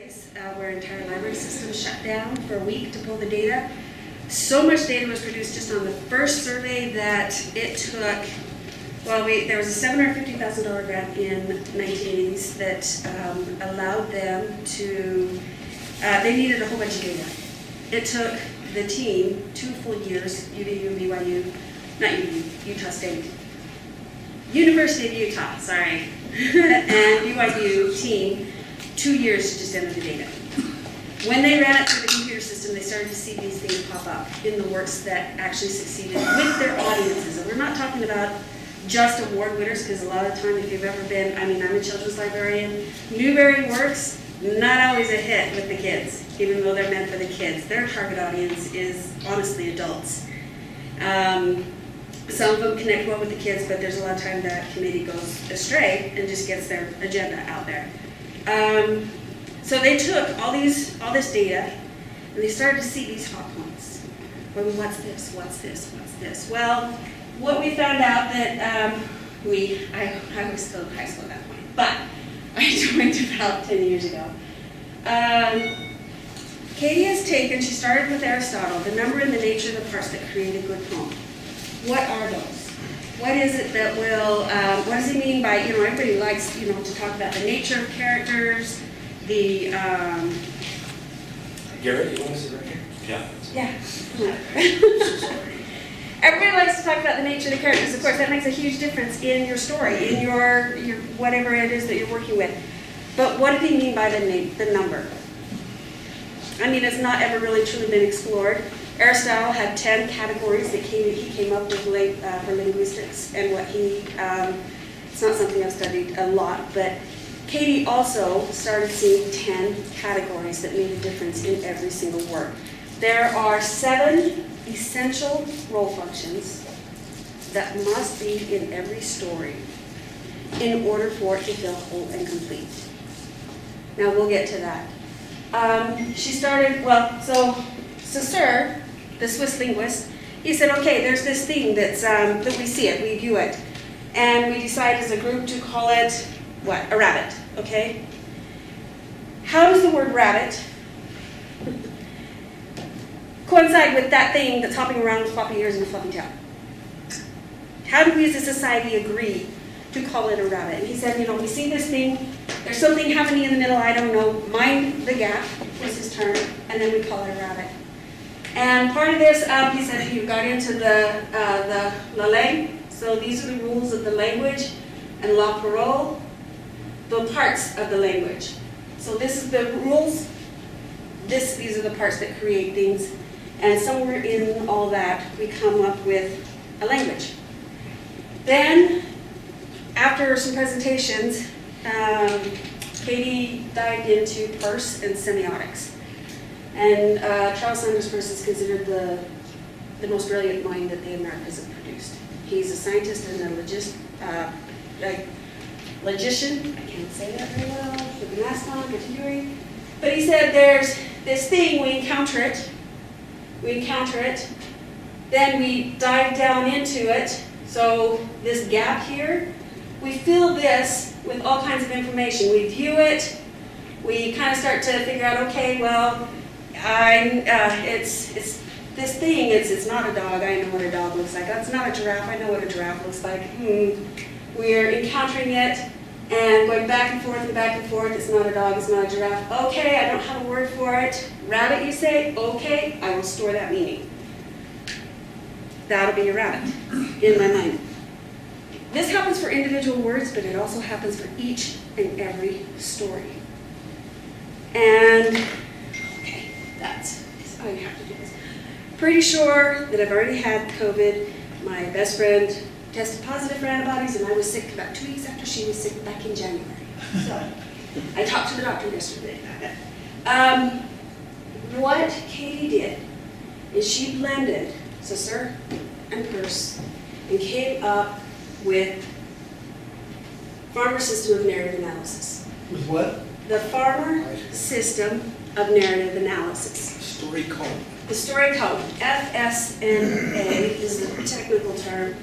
place where entire library systems shut down for a week to pull the data. So much data was produced just on the first survey that it took, there was a $750,000 grant in the 1980s that allowed them to, they needed a whole bunch of data. It took the team 2 full years, UVU and BYU, not UVU, Utah State, University of Utah, sorry, and BYU team, 2 years to just enter the data. When they ran it through the computer system, they started to see these things pop up in the works that actually succeeded with their audiences. And we're not talking about just award winners, because a lot of the time, if you've ever been, I'm a children's librarian, Newbery works, not always a hit with the kids, even though they're meant for the kids. Their target audience is honestly adults. Some of them connect well with the kids, but there's a lot of time that committee goes astray and just gets their agenda out there. So they took all this data, and they started to see these hot points. Well, what's this? What's this? What's this? Well, what we found out that I was still in high school at that point, but I joined about 10 years ago. Katie has taken, she started with Aristotle, the number and the nature of the parts that create a good poem. What are those? What is it that will, what does it mean by, everybody likes, to talk about the nature of characters, the, Garrett, you want to sit right here? Yeah. Everybody likes to talk about the nature of the characters. Of course, that makes a huge difference in your story, in your whatever it is that you're working with. But what do they mean by the number? It's not ever really truly been explored. Aristotle had 10 categories that he came up with for linguistics, and it's not something I've studied a lot, but Katie also started seeing 10 categories that made a difference in every single work. There are 7 essential role functions that must be in every story in order for it to feel whole and complete. Now we'll get to that. She started, Saussure, the Swiss linguist, he said, okay, there's this thing that we see it, we view it, and we decide as a group to call it, what? A rabbit, okay? How does the word rabbit coincide with that thing that's hopping around with floppy ears and a fluffy tail? How do we as a society agree to call it a rabbit? And he said, we see this thing, there's something happening in the middle, I don't know, mind the gap was his term, and then we call it a rabbit. And part of this, he said, you got into the la langue, so these are the rules of the language, and la parole, the parts of the language. So this is the rules, these are the parts that create things, and somewhere in all that, we come up with a language. Then, after some presentations, Katie dived into parse and semiotics. And Charles Sanders Peirce is considered the most brilliant mind that the Americas have produced. He's a scientist and a logician. I can't say that very well. With an ascon, continuing. But he said there's this thing, we encounter it, then we dive down into it. So this gap here, we fill this with all kinds of information. We view it, we kind of start to figure out, okay, well, it's this thing, it's not a dog, I know what a dog looks like. It's not a giraffe, I know what a giraffe looks like. We're encountering it and going back and forth, it's not a dog, it's not a giraffe. Okay, I don't have a word for it. Rabbit, you say? Okay, I will store that meaning. That'll be a rabbit in my mind. This happens for individual words, but it also happens for each and every story. And, okay, that's how you have to do this. Pretty sure that I've already had COVID. My best friend tested positive for antibodies, and I was sick about 2 weeks after she was sick back in January. So, I talked to the doctor yesterday about it. What Katie did is she blended Saussure and Peirce and came up with Farmer system of narrative analysis. With what? The Farmer system of narrative analysis. Story code. The story code, FSNA is the technical term.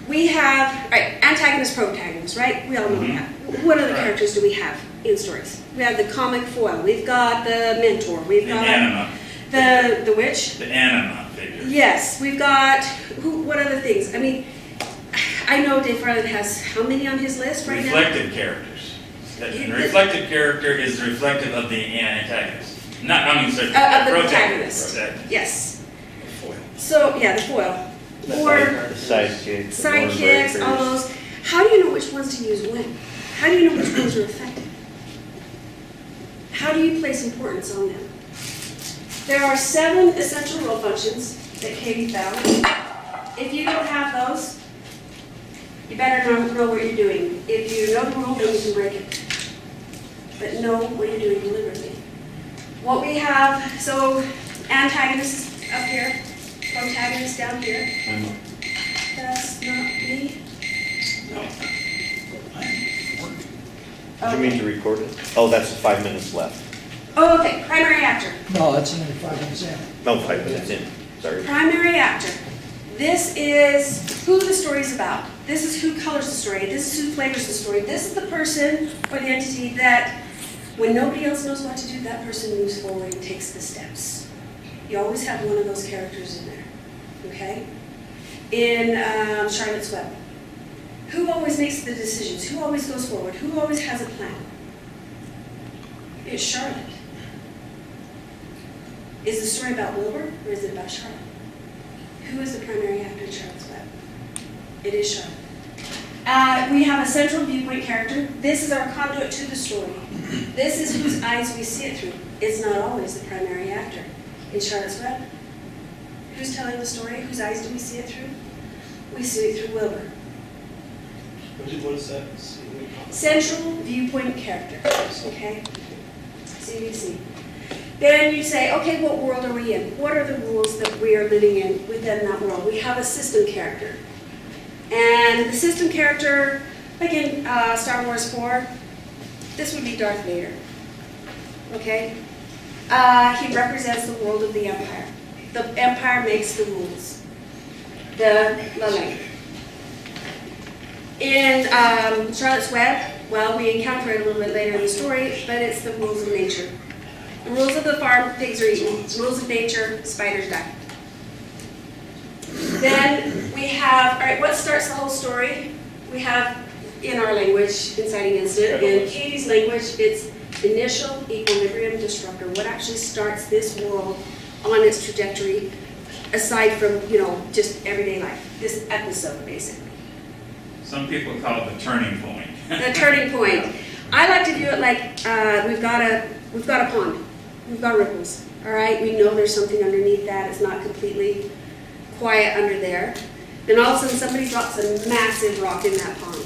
We have, antagonist, protagonist, right? We all know that. What other characters do we have? in stories. We have the comic foil, we've got the mentor, we've The got anima. the which? The anima figure. Yes, we've got, what other things? I mean, I know Dave Farland has how many on his list right now? Reflective characters. And reflective character is reflective of the antagonist. Not, I mean, sorry, Of the protagonist. protagonist. Yes. Foil. So, yeah, the foil. Or Sidekicks. sidekicks, all those. How do you know which ones to use when? How do you know which ones are effective? How do you place importance on them? There are 7 essential role functions that Katie found. If you don't have those, you better know what you're doing. If you know the rule, then you can break it. But know what you're doing deliberately. What we have, so antagonist up here, protagonist down here. That's not me. No. Did you mean to record it? Oh, that's 5 minutes left. Oh, okay, primary actor. No, that's only 5 minutes in. No, 5 minutes in, sorry. Primary actor. This is who the story's about. This is who colors the story. This is who flavors the story. This is the person or the entity that, when nobody else knows what to do, that person moves forward and takes the steps. You always have one of those characters in there, okay? In Charlotte's Web, who always makes the decisions? Who always goes forward? Who always has a plan? It's Charlotte. Is the story about Wilbur or is it about Charlotte? Who is the primary actor in Charlotte's Web? It is Charlotte. We have a central viewpoint character. This is our conduit to the story. This is whose eyes we see it through. It's not always the primary actor. In Charlotte's Web, who's telling the story? Whose eyes do we see it through? We see it through Wilbur. What is that? Central viewpoint character, okay? CVC. Then you say, okay, what world are we in? What are the rules that we are living in within that world? We have a system character. And the system character, like in Star Wars 4, this would be Darth Vader, okay? He represents the world of the Empire. The Empire makes the rules. The Lalane. In Charlotte's Web, well, we encounter it a little bit later in the story, but it's the rules of nature. The rules of the farm, pigs are eaten. The rules of nature, spiders die. Then we have, all right, what starts the whole story? We have, in our language, inciting incident. In Katie's language, it's initial equilibrium disruptor. What actually starts this world on its trajectory, aside from, just everyday life? This episode, basically. Some people call it the turning point. The turning point. I like to view it like we've got a pond. We've got ripples. All right, we know there's something underneath that. It's not completely quiet under there. Then all of a sudden somebody drops a massive rock in that pond.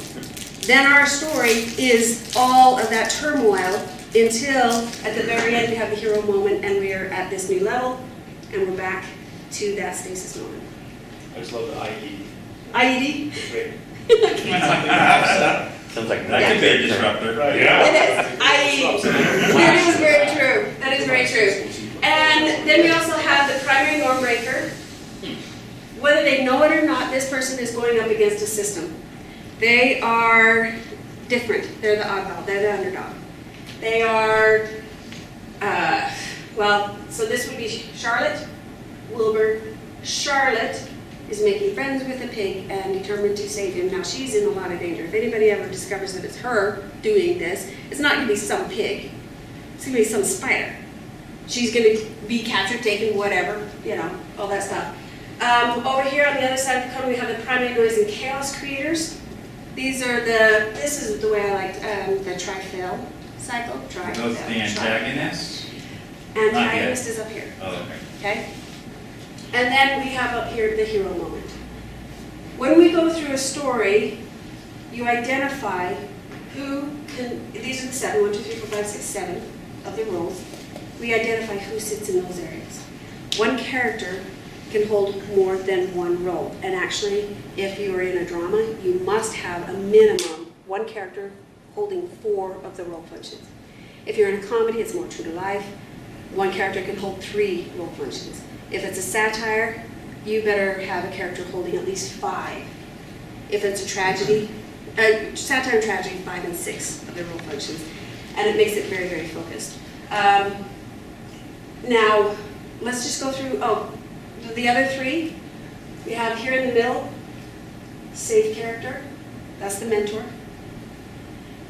Then our story is all of that turmoil until at the very end we have the hero moment and we're at this new level and we're back to that stasis moment. I just love the IE. IED? Great. Sounds like That could be a disruptor. Right. It is. That is very true. That is very true. And then we also have the primary norm breaker. Whether they know it or not, this person is going up against a system. They are different. They're the oddball. They're the underdog. They are, so this would be Charlotte, Wilbur. Charlotte is making friends with a pig and determined to save him. Now she's in a lot of danger. If anybody ever discovers that it's her doing this, it's not going to be some pig. It's going to be some spider. She's going to be captured, taken, whatever, all that stuff. Over here on the other side of the coin, we have the primary noise and chaos creators. This is the way I like the tri-fail cycle. Those are the antagonists. Antagonist is up here. Oh, okay. Okay? And then we have up here the hero moment. When we go through a story, you identify these are the 7, 1, 2, 3, 4, 5, 6, 7 of the roles. We identify who sits in those areas. One character can hold more than one role. And actually, if you are in a drama, you must have a minimum one character holding 4 of the role functions. If you're in a comedy, it's more true to life. One character can hold 3 role functions. If it's a satire, you better have a character holding at least 5. If it's a tragedy, satire and tragedy, 5 and 6 of the role functions. and it makes it very, very focused. Now, let's just go through, the other three. We have here in the middle, safe character, that's the mentor.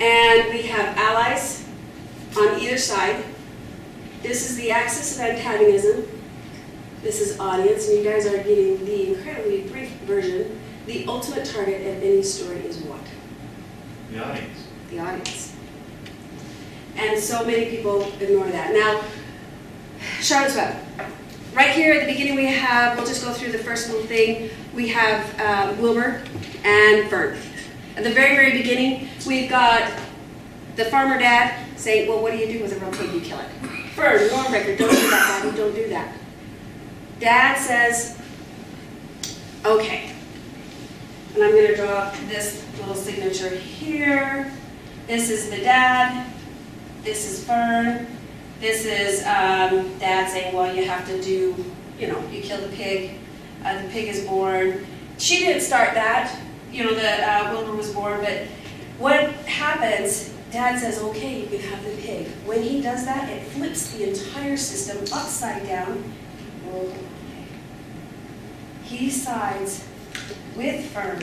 And we have allies on either side. This is the axis of antagonism. This is audience, and you guys are getting the incredibly brief version. The ultimate target of any story is what? The audience. The audience. And so many people ignore that. Now, Charlotte's Web. Right here at the beginning we have, we'll just go through the first little thing, we have Wilbur and Fern. At the very, very beginning, we've got the farmer dad saying, well, what do you do with a real pig? You kill it. Fern, Normbreaker, don't do that, Daddy, don't do that. Dad says, okay. And I'm going to draw this little signature here. This is the dad. This is Fern. This is Dad saying, well, you have to do, you kill the pig. The pig is born. She didn't start that. That Wilbur was born, but what happens, Dad says, okay, you can have the pig. When he does that, it flips the entire system upside down. He sides with Fern.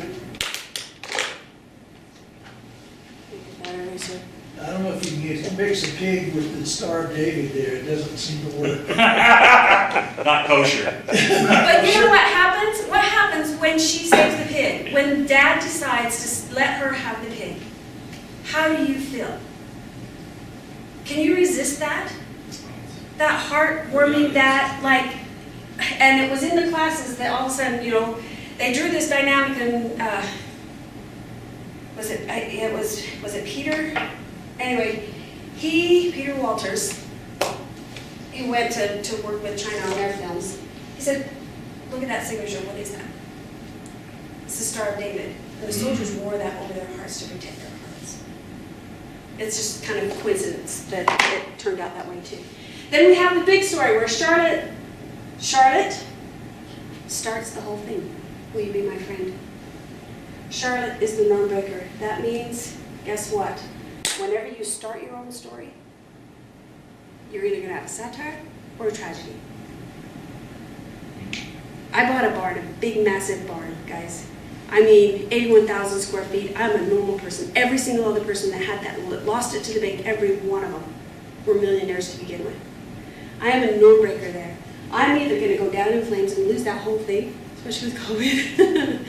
I don't know if you can mix a pig with the Star of David there, it doesn't seem to work. Not kosher. But you know what happens? What happens when she saves the pig? When Dad decides to let her have the pig? How do you feel? Can you resist that? That heartwarming, and it was in the classes that all of a sudden, they drew this dynamic and, was it Peter? Anyway, Peter Walters, he went to work with China on their films. He said, look at that signature, what is that? It's the Star of David. And the soldiers wore that over their hearts to protect their hearts. It's just kind of a coincidence that it turned out that way too. Then we have the big story where Charlotte starts the whole thing. Will you be my friend? Charlotte is the norm breaker. That means, guess what? Whenever you start your own story, you're either going to have a satire or a tragedy. I bought a barn, a big, massive barn, guys. I mean, 81,000 square feet. I'm a normal person. Every single other person that had that lost it to the bank, every one of them were millionaires to begin with. I am a norm breaker there. I'm either going to go down in flames and lose that whole thing, especially with COVID,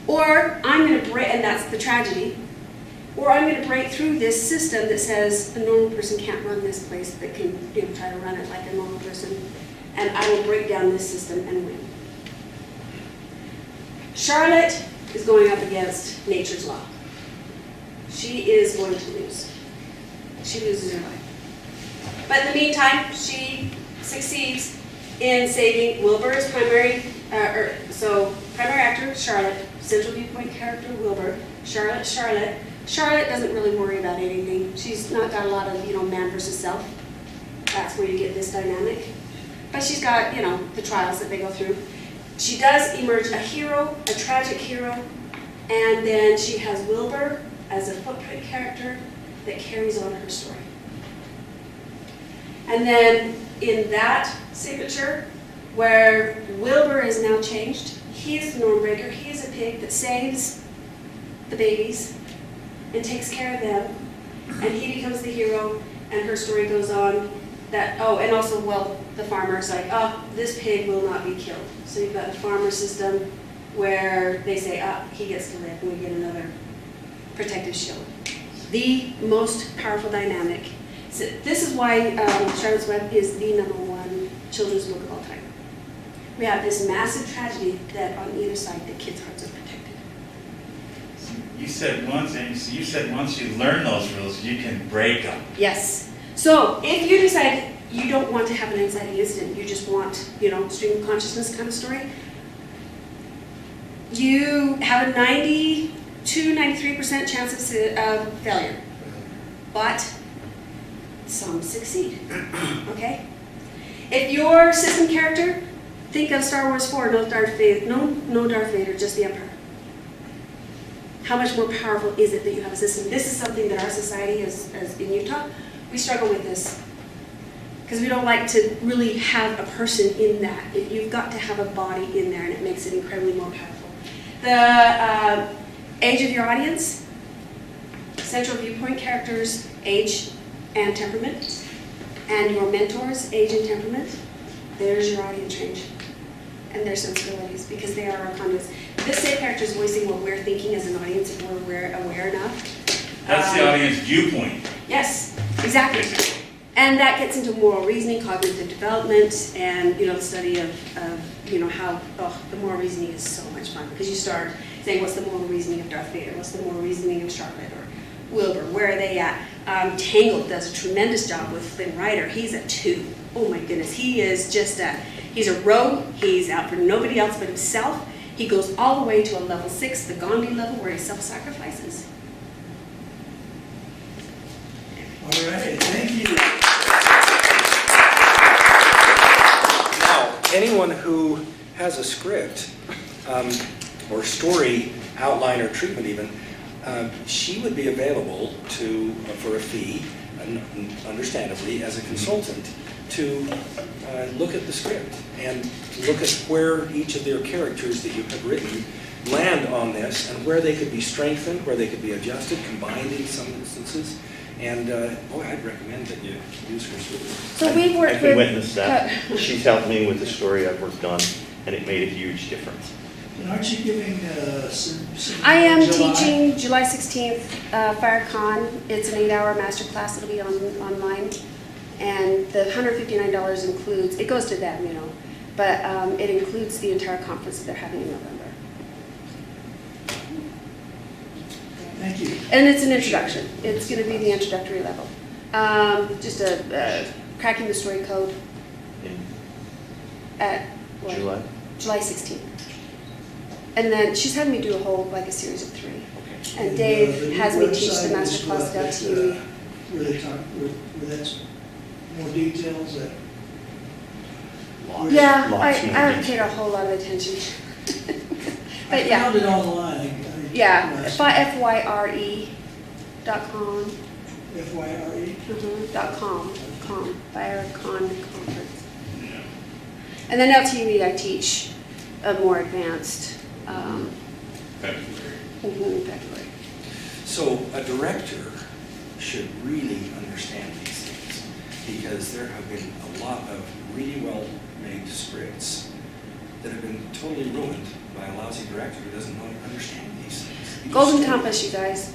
or I'm going to break, and that's the tragedy, or I'm going to break through this system that says a normal person can't run this place, but can try to run it like a normal person, and I will break down this system and win. Charlotte is going up against nature's law. She is going to lose. She loses her life. But in the meantime, she succeeds in saving Wilbur's primary actor, Charlotte, central viewpoint character, Wilbur, Charlotte. Charlotte doesn't really worry about anything. She's not got a lot of, man versus self. That's where you get this dynamic. But she's got, the trials that they go through. She does emerge a hero, a tragic hero, and then she has Wilbur as a footprint character that carries on her story. And then in that signature, where Wilbur is now changed, he is the norm breaker. He is a pig that saves the babies and takes care of them, and he becomes the hero, and her story goes on. And also, the farmer's like, this pig will not be killed. So you've got the farmer system where they say, he gets to live, and we get another protective shield. The most powerful dynamic. So this is why Charlotte's Web is the #1 children's book of all time. We have this massive tragedy that on either side, the kids' hearts are protected. You said once you learn those rules, you can break them. Yes. So if you decide you don't want to have an anxiety incident, you just want, stream of consciousness kind of story, you have a 92-93% chance of failure. But some succeed. Okay? If your system character, think of Star Wars 4, no Darth Vader, just the Emperor. How much more powerful is it that you have a system? This is something that our society, as in Utah, We struggle with this because we don't like to really have a person in that. You've got to have a body in there, and it makes it incredibly more powerful. The age of your audience, central viewpoint characters, age and temperament, and your mentors, age and temperament. There's your audience range and their sensibilities, because they are our conduits. This same character is voicing what we're thinking as an audience if we're aware enough. That's the audience viewpoint. Yes, exactly. Basically. And that gets into moral reasoning, cognitive development, and the study of how the moral reasoning is so much fun, because you start saying, what's the moral reasoning of Darth Vader? What's the moral reasoning of Charlotte or Wilbur? Where are they at? Tangled does a tremendous job with Flynn Rider. He's a 2. Oh my goodness, he is just he's a rogue. He's out for nobody else but himself. He goes all the way to a level 6, the Gandhi level, where he self-sacrifices. All right, thank you. Now, anyone who has a script or story outline or treatment even, she would be available to for a fee, understandably, as a consultant, to look at the script and look at where each of their characters that you have written land on this, and where they could be strengthened, where they could be adjusted, combined in some instances. And I'd recommend that you use her service. So we've I worked can with... witness that. She's helped me with the story I've worked on, and it made a huge difference. And aren't you giving some I am July? teaching July 16th, FireCon. It's an 8-hour master class. It'll be online. And the $159 includes, it goes to them, but it includes the entire conference that they're having in November. Thank you. And it's an introduction. It's going to be the introductory level. Just cracking the story code In at what? July? July 16th. And then she's having me do a series of 3. Okay. And Dave the has new me teach the website master is class what, down that, to where they talk, where that's more details that. Lots. Yeah, Lots I more haven't detail. paid a whole lot of attention. I But yeah. found it online. Yeah, last- fyre.com. FYRE. .com. FireCon Conference. And then LTV, I teach a more advanced February. So a director should really understand these things, because there have been a lot of really well-made scripts that have been totally ruined by a lousy director who doesn't understand these things. Golden Compass, you guys.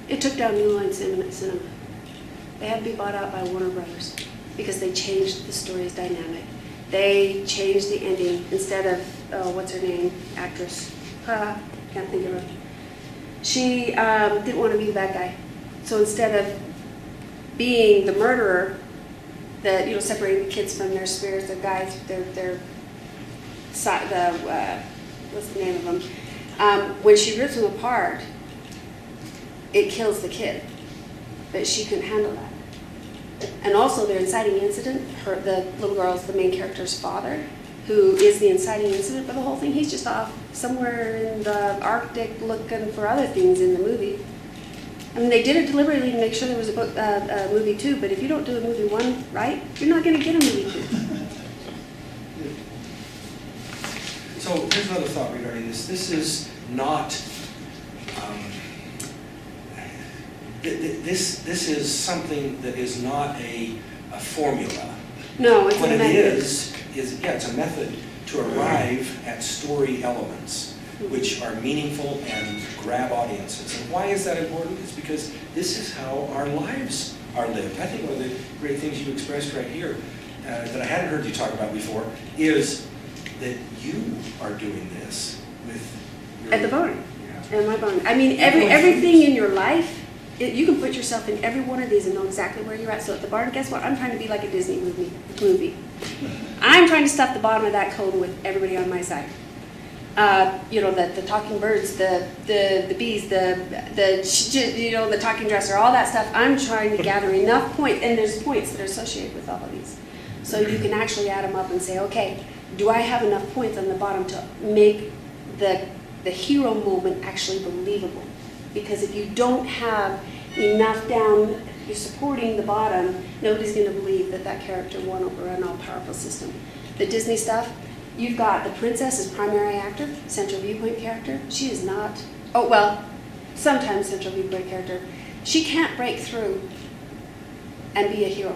It took down New Line Cinema. They had to be bought out by Warner Brothers because they changed the story's dynamic. They changed the ending. Instead of, what's her name, actress, can't think of her. She didn't want to be the bad guy. So instead of being the murderer, that separating the kids from their spirits, their guides, what's the name of them? When she rips them apart, it kills the kid, but she couldn't handle that. And also, their inciting incident, the little girl's the main character's father, who is the inciting incident for the whole thing. He's just off somewhere in the Arctic looking for other things in the movie. I mean, they did it deliberately to make sure there was a movie 2, but if you don't do a movie 1 right, you're not going to get a movie 2. So here's another thought regarding this. This is not, this is something that is not a formula. No, it's What a it method. is, it's a method to arrive at story elements which are meaningful and grab audiences. And why is that important? It's because this is how our lives are lived. I think one of the great things you expressed right here that I hadn't heard you talk about before is that you are doing this with your... At the barn. Yeah. And my barn. I mean, everything in your life, you can put yourself in every one of these and know exactly where you're at. So at the barn, guess what? I'm trying to be like a Disney movie. I'm trying to stuff the bottom of that cone with everybody on my side. The talking birds, the bees, the talking dresser, all that stuff. I'm trying to gather enough points, and there's points that are associated with all of these. So you can actually add them up and say, okay, do I have enough points on the bottom to make the hero moment actually believable? Because if you don't have enough down you're supporting the bottom, nobody's going to believe that that character won over an all-powerful system. The Disney stuff, you've got the princess as primary actor, central viewpoint character. She is not, oh, well, sometimes central viewpoint character. She can't break through and be a hero.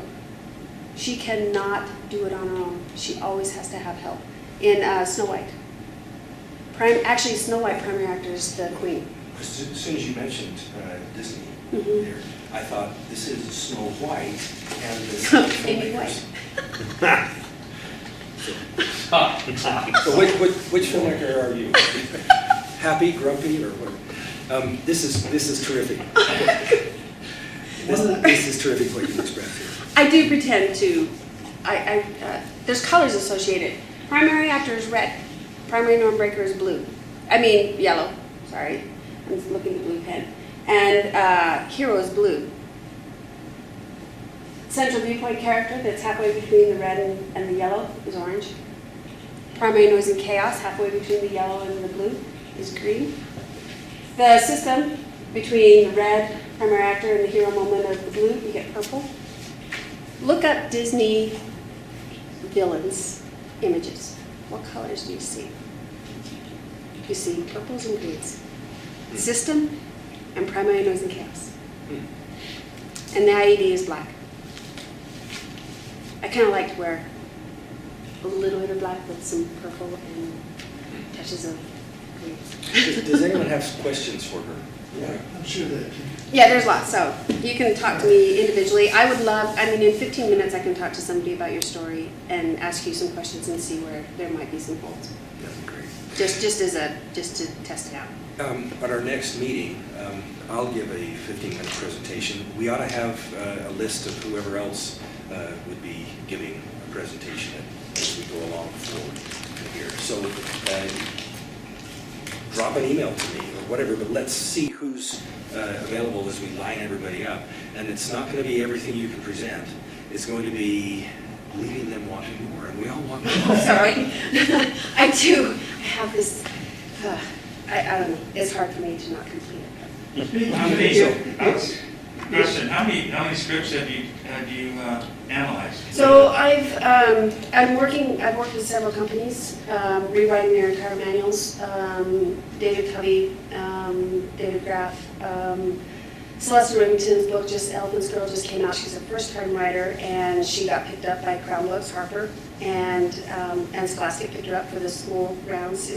She cannot do it on her own. She always has to have help. In Snow White. Actually, Snow White primary actor is the queen. As soon as you mentioned Disney Mhm. there, I thought this is Snow White and the Amy White. So which filmmaker are you? Happy, grumpy, or what? This is terrific. This is terrific what you expressed here. I do pretend to, there's colors associated. Primary actor is red. Primary norm breaker is blue. I mean, yellow, sorry. I'm just looking at the blue pen. And hero is blue. Central viewpoint character that's halfway between the red and the yellow is orange. Primary noise and chaos, halfway between the yellow and the blue, is green. The system between the red primary actor and the hero moment of the blue, you get purple. Look up Disney villains images. What colors do you see? You see purples and greens. System and primary noise and chaos. And the IED is black. I kind of like to wear a little bit of black with some purple and touches of green. Does anyone have questions for her? Yeah, I'm sure that. Yeah, there's lots. So you can talk to me individually. I would love, I mean, in 15 minutes I can talk to somebody about your story and ask you some questions and see where there might be some holes. That'd be great. Just to test it out. At our next meeting, I'll give a 15-minute presentation. We ought to have a list of whoever else would be giving a presentation as we go along forward here. So drop an email to me or whatever, but let's see who's available as we line everybody up. And it's not going to be everything you can present. It's going to be leaving them wanting more, and we all want more. Sorry. I do. I have this, I don't know. It's hard for me to not complete it. Question, how many scripts have you analyzed? So I've worked with several companies, rewriting their entire manuals. David Covey, David Graff, Celeste Remington's book, Elephant's Girl, just came out. She's a first-time writer, and she got picked up by Crown Books, Harper, and Scholastic picked her up for the school rounds.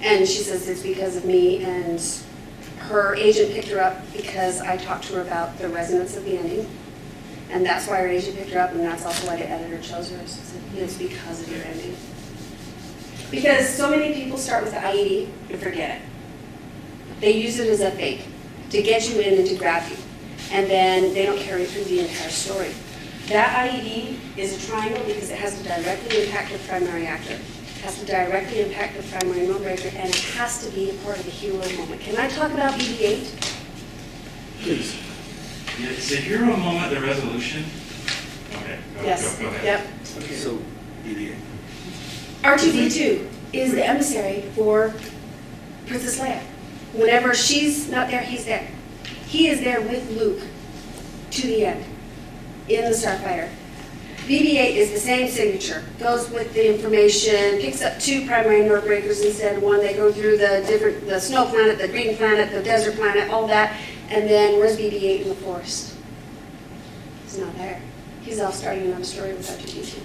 And she says it's because of me, and her agent picked her up because I talked to her about the resonance of the ending. And that's why her agent picked her up, and that's also why the editor chose her. She said, it's because of your ending. Because so many people start with the IED and forget it. They use it as a bait to get you in and to grab you. And then they don't carry through the entire story. That IED is a triangle because it has to directly impact the primary actor. It has to directly impact the primary note breaker, and it has to be a part of the hero moment. Can I talk about BB-8? Please. Is the hero moment the resolution? Okay, go ahead. Yep. Okay, so BB-8. R2-D2 is the emissary for Princess Leia. Whenever she's not there, he's there. He is there with Luke to the end in the Starfighter. BB-8 is the same signature, goes with the information, picks up 2 primary nerve breakers instead of 1. They go through the snow planet, the green planet, the desert planet, all that. And then where's BB-8 in the forest? He's not there. He's off starting another story with R2-D2.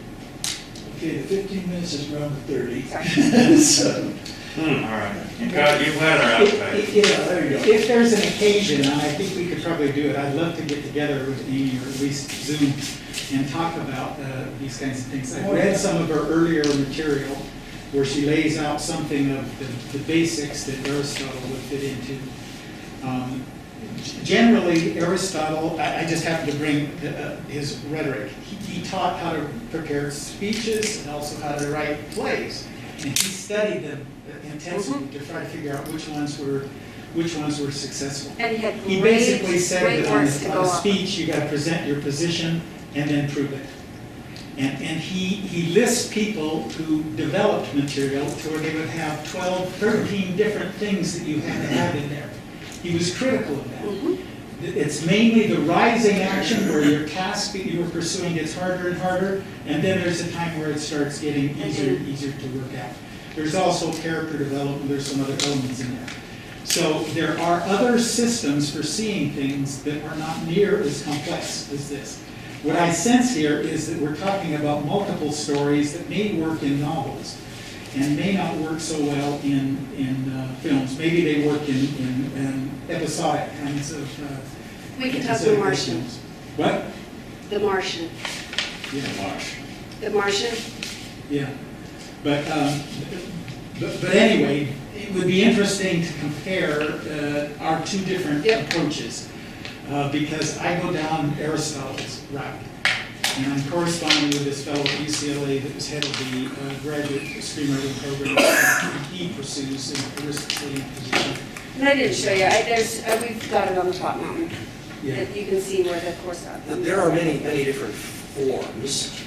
Okay, the 15 minutes is around the 30. Sorry. So, All right. You had our appetite. yeah, there you go. If there's an occasion, and I think we could probably do it, I'd love to get together with Amy, or at least Zoom, and talk about these kinds of things. I've read some of her earlier material where she lays out something of the basics that Aristotle would fit into. Generally, Aristotle, I just happen to bring his rhetoric. He taught how to prepare speeches and also how to write plays. And he studied them intensely to try to figure out which ones were successful. And he had He basically said great that on works to go a off. speech, you got to present your position and then prove it. And he lists people who developed material to where they would have 12, 13 different things that you had to have in there. He was critical of that. it's mainly the rising action where your task that you were pursuing gets harder and harder, and then there's a time where it starts getting easier and easier to work out. There's also character development, there's some other elements in there. So there are other systems for seeing things that are not near as complex as this. What I sense here is that we're talking about multiple stories that may work in novels and may not work so well in films. Maybe they work in episodic kinds of We can talk episodic The Martian. films. What? The Martian. Yeah, The Martian? yeah. But anyway, it would be interesting to compare our two different Yep. approaches. Because I go down Aristotle's route. And I'm corresponding with this fellow at UCLA that was head of the graduate screenwriting program. And he pursues an Aristotelian position. And I didn't show you, we've got it on the top mountain. Yeah. That you can see where the course is. There are many different forms,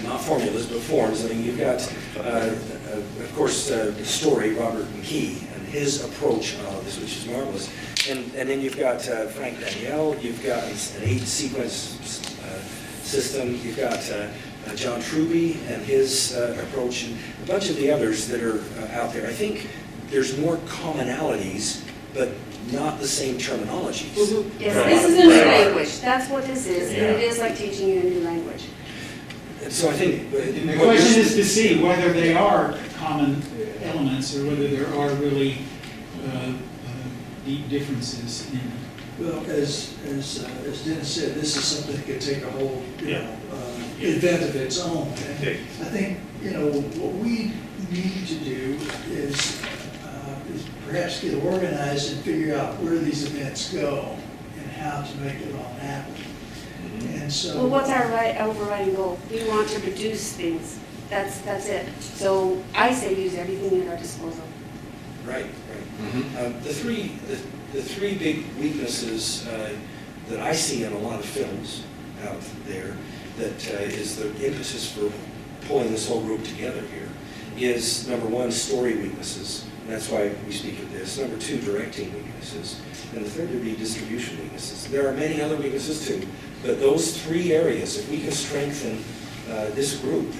not formulas, but forms. I mean, you've got, of course, the story, Robert McKee, and his approach on all this, which is marvelous. And then you've got Frank Danielle, you've got an 8-sequence system, you've got John Truby and his approach, and a bunch of the others that are out there. I think there's more commonalities, but not the same terminologies. Mm-hmm. Yes, this is a new language. That's what this is, and it is like teaching you a new language. And so I think... And the question is to see whether they are common elements or whether there are really deep differences in it. Well, as Dennis said, this is something that could take a whole, Yeah. event of its own. And Okay. I think, what we need to do is perhaps get organized and figure out where these events go and how to make it all happen. And so. Well, what's our overriding goal? We want to produce things. That's it. So I say use everything at our disposal. Right. The three big weaknesses that I see in a lot of films out there that is the impetus for pulling this whole group together here is, number one, story weaknesses. And that's why we speak of this. Number two, directing weaknesses. And the third would be distribution weaknesses. There are many other weaknesses too, but those three areas, if we can strengthen this group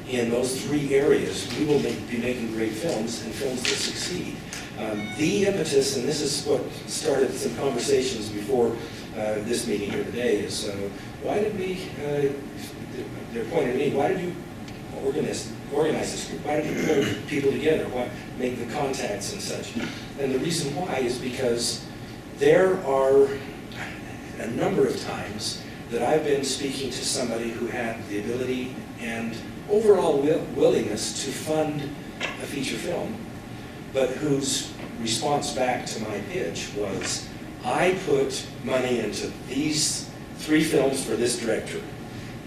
in those three areas, we will be making great films and films that succeed. The impetus, and this is what started some conversations before this meeting here today, is why did we, they're pointing at me, why did you organize this group? Why did you pull people together? Why make the contacts and such? And the reason why is because there are a number of times that I've been speaking to somebody who had the ability and overall willingness to fund a feature film, but whose response back to my pitch was, I put money into these 3 films for this director,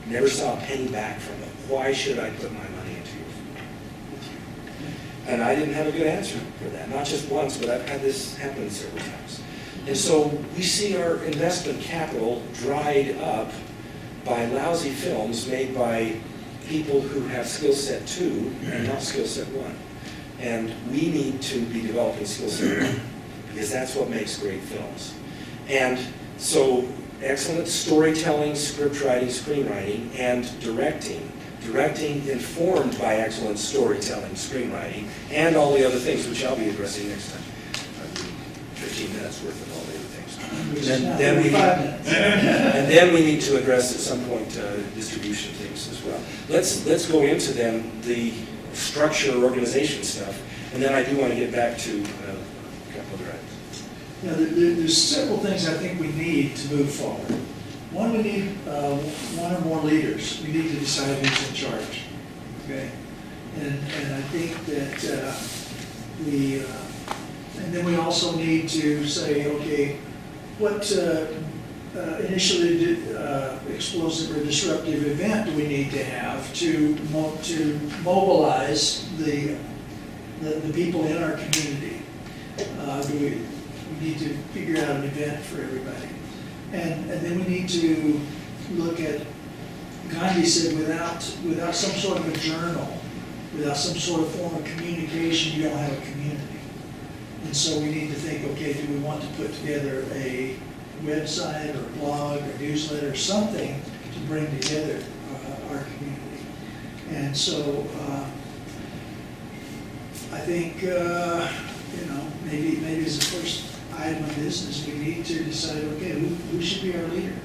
never saw a penny back from them. Why should I put my money into your film? And I didn't have a good answer for that, not just once, but I've had this happen several times. And so we see our investment capital dried up by lousy films made by people who have skill set 2 and not skill set 1. And we need to be developing skill set 1 because that's what makes great films. And so excellent storytelling, script writing, screenwriting, and directing. Directing informed by excellent storytelling, screenwriting, and all the other things, which I'll be addressing next time. 15 minutes worth of all the other things. And then we need to address at some point distribution things as well. Let's go into then the structure, organization stuff, and then I do want to get back to a couple of items. There's several things I think we need to move forward. One, we need one or more leaders. We need to decide who's in charge. Okay, and I think that and then we also need to say, okay, what initially explosive or disruptive event do we need to have to mobilize the people in our community? We need to figure out an event for everybody. And then we need to look at, Gandhi said, without some sort of a journal, without some sort of form of communication, you don't have a community. And so we need to think, okay, do we want to put together a website or blog or newsletter, or something to bring together our community. And so I think, maybe as a first item of business, we need to decide, okay, who should be our leader?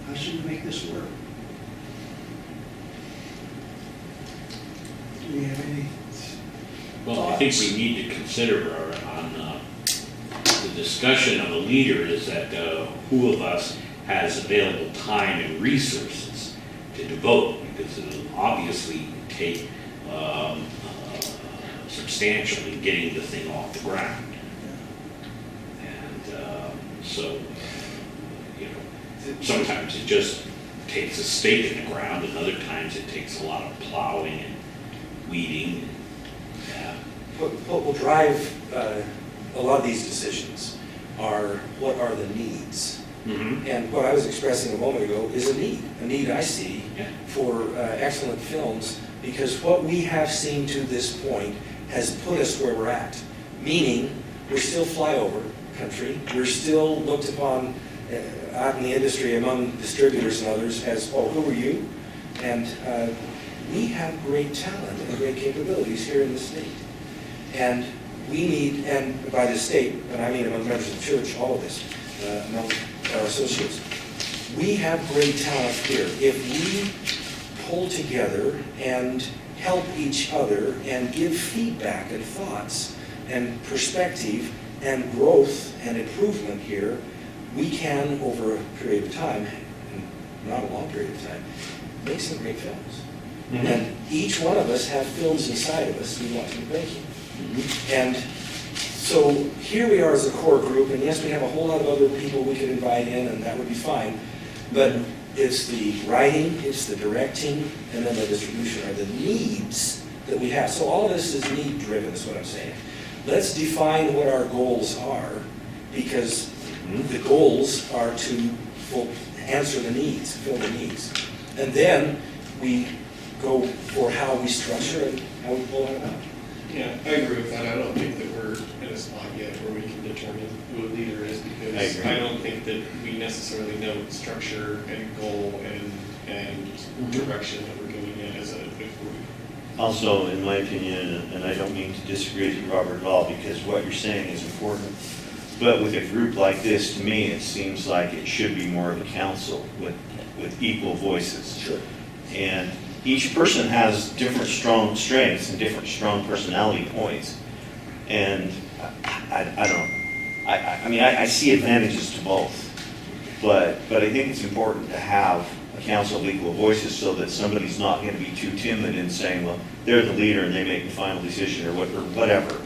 How should we make this work? Do we have any Well, I think thoughts? we need to consider on the discussion of a leader is that who of us has available time and resources to devote, because it'll obviously take substantially getting the thing off the ground. And so, sometimes it just takes a stake in the ground, and other times it takes a lot of plowing and weeding. What will drive a lot of these decisions are what are the needs. Mm-hmm. And what I was expressing a moment ago is a need I see Yeah. for excellent films, because what we have seen to this point has put us where we're at. Meaning, we're still flyover country, we're still looked upon out in the industry among distributors and others as, oh, who are you? And we have great talent and great capabilities here in the state. And we need, and by the state, and I mean among members of the church, all of this, among our associates, we have great talent here. If we pull together and help each other and give feedback and thoughts and perspective and growth and improvement here, we can, over a period of time, and not a long period of time, make some great films. Mm-hmm. And each one of us have films inside of us we want to be making. Mm-hmm. And so here we are as a core group, and yes, we have a whole lot of other people we could invite in, and that would be fine. But it's the writing, it's the directing, and then the distribution are the needs that we have. So all of this is need-driven, is what I'm saying. Let's define what our goals are, because the goals are to answer the needs, fill the needs. And then we go for how we structure and how we pull it out. Yeah, I agree with that. I don't think that we're in a spot yet where we can determine who a leader is, because I don't think that we necessarily know structure and goal and direction that we're going in as a group. Also, in my opinion, and I don't mean to disagree with you, Robert, at all, because what you're saying is important, but with a group like this, to me, it seems like it should be more of a council with equal voices. Sure. And each person has different strong strengths and different strong personality points. And I see advantages to both, but I think it's important to have a council of equal voices so that somebody's not going to be too timid in saying, well, they're the leader and they make the final decision or whatever.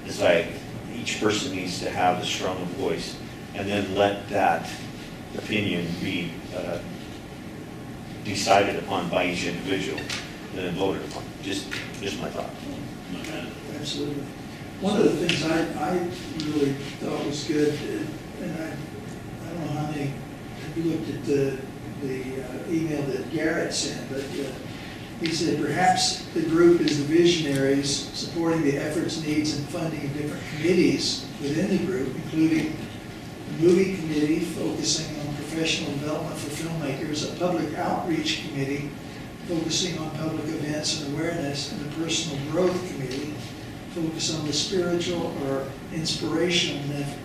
It's like each person needs to have a strong voice, and then let that opinion be decided upon by each individual and then voted upon. Just my thought. Absolutely. One of the things I really thought was good, and I don't know how many, have you looked at the email that Garrett sent, but he said perhaps the group is the visionaries supporting the efforts, needs, and funding of different committees within the group, including the Movi committee focusing on professional development for filmmakers, a public outreach committee focusing on public events and awareness, and a personal growth committee focus on the spiritual or inspirational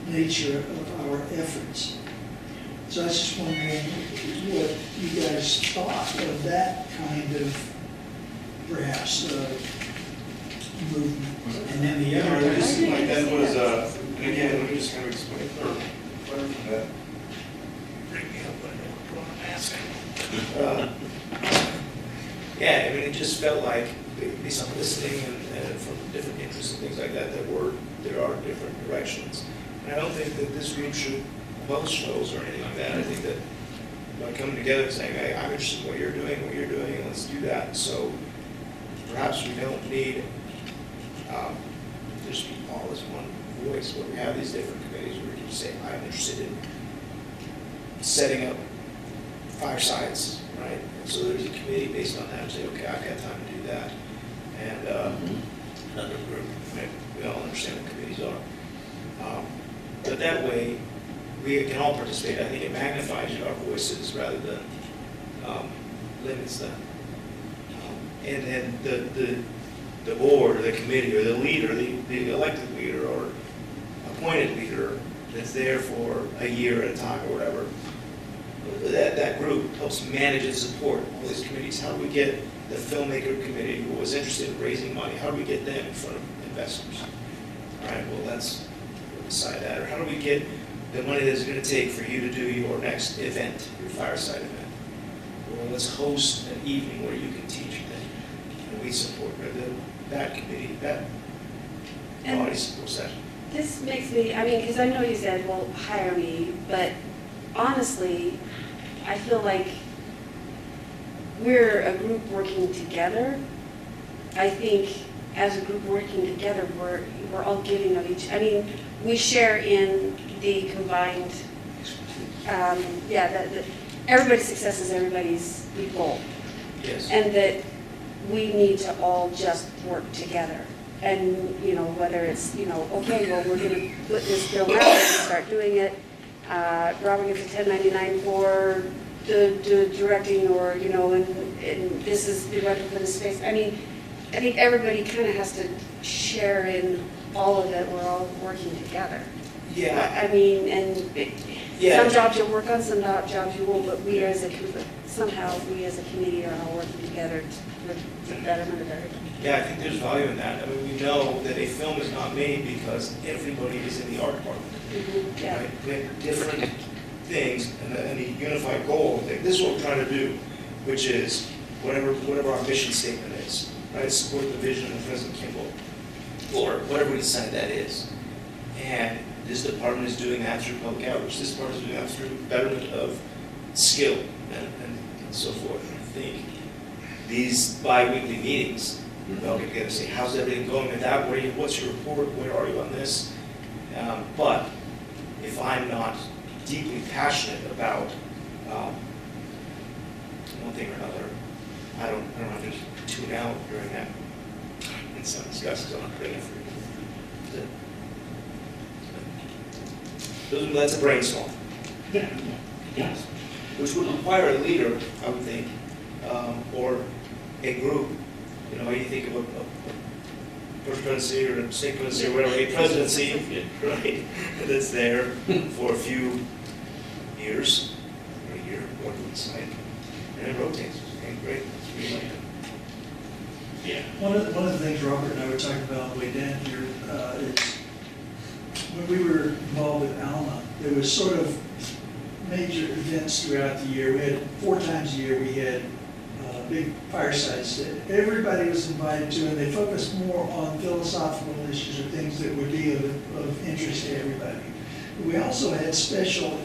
nature of our efforts. So I was just wondering what you guys thought of that kind of, perhaps, movement. And then the Yeah, other, just like that was, and again, let me just kind of explain clarify that. Bring me up when I know what I'm asking. Yeah, I mean, it just felt like there'd be some listening and from different interests and things like that, there are different directions. And I don't think that this group should post those or anything like that. I think that by coming together and saying, hey, I'm interested in what you're doing, and let's do that. So perhaps we don't need to speak all as one voice, but we have these different committees where we can say, I'm interested in setting up firesides, right? And so there's a committee based on that, and say, okay, I've got time to do that. And another group, right? We all understand what committees are. But that way, we can all participate, I think it magnifies our voices rather than limits them. And the board, or the committee, or the leader, the elected leader, or appointed leader that's there for a year at a time or whatever, that group helps manage and support all these committees. How do we get the filmmaker committee who was interested in raising money, how do we get them in front of investors? All right, well, we'll decide that. Or how do we get the money that it's going to take for you to do your next event, your fireside event? Well, let's host an evening where you can teach and we support that committee, that body supports that. This makes me, I mean, because I know you said, well, hire me, but honestly, I feel like we're a group working together. I think as a group working together, we're all giving of each, I mean, we share in the combined, everybody's success is everybody's goal. Yes. And that we need to all just work together. And, you know, whether it's, you know, okay, well, we're gonna put this bill out and start doing it. Robert gets a 1099 for the directing, or, you know, and this is the rental for the space. I mean, I think everybody kind of has to share in all of it. We're all working together. Yeah. I mean, and Yeah. some jobs you'll work on, some jobs you won't, but we as a, somehow we as a committee are all working together for the betterment of everybody. Yeah, I think there's value in that. I mean, we know that a film is not made because everybody is in the art department. Yeah. Right? We have different things, and the unified goal, this is what we're trying to do, which is whatever our mission statement is, right? Support the vision of President Kimball, or whatever we decide that is. And this department is doing that through public outreach. This department is doing that through betterment of skill and so forth. I think these bi-weekly meetings, we all get together and say, how's everything going with that? What's your report? Where are you on this? But if I'm not deeply passionate about one thing or another, I don't have to tune out during that. It's not discussed, so I'm not bringing it for you. That's a brainstorm. Yeah, yes. Which would require a leader, I would think, or a group. You know, you think of a first presidency or a state presidency or whatever, a presidency, right, that's there for a few years, or a year, what do we decide, and it rotates. Okay, great. That's really like it. Yeah. One of the things Robert and I were talking about on the way down here is when we were involved with Alma, there was sort of major events throughout the year. We had 4 times a year, we had big firesides that everybody was invited to, and they focused more on philosophical issues or things that would be of interest to everybody. We also had special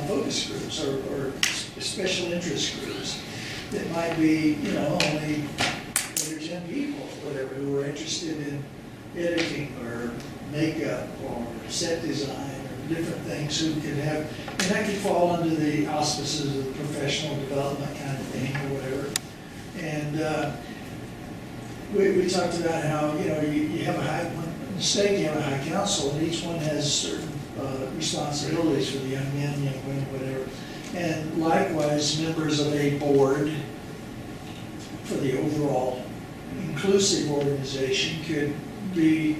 focus groups or special interest groups that might be, you know, only 8 or 10 people or whatever who were interested in editing or makeup or set design or different things who could have, and that could fall under the auspices of the professional development kind of thing or whatever. And we talked about how, you know, you have in the state you have a high council, and each one has certain responsibilities for the young men, young women, whatever. And likewise, members of a board for the overall inclusive organization could be,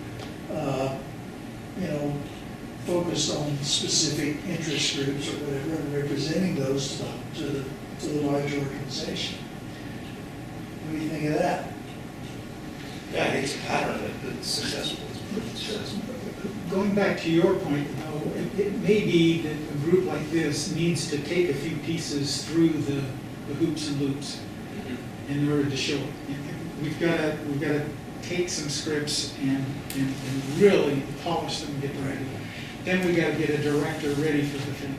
you know, focused on specific interest groups or whatever, and representing those to the larger organization. What do you think of that? Yeah, I think it's a pattern that's successful. It's pretty successful. Going back to your point, though, it may be that a group like this needs to take a few pieces through the hoops and loops in order to show it. We've got to take some scripts and really polish them and get them ready. Then we got to get a director ready for the thing.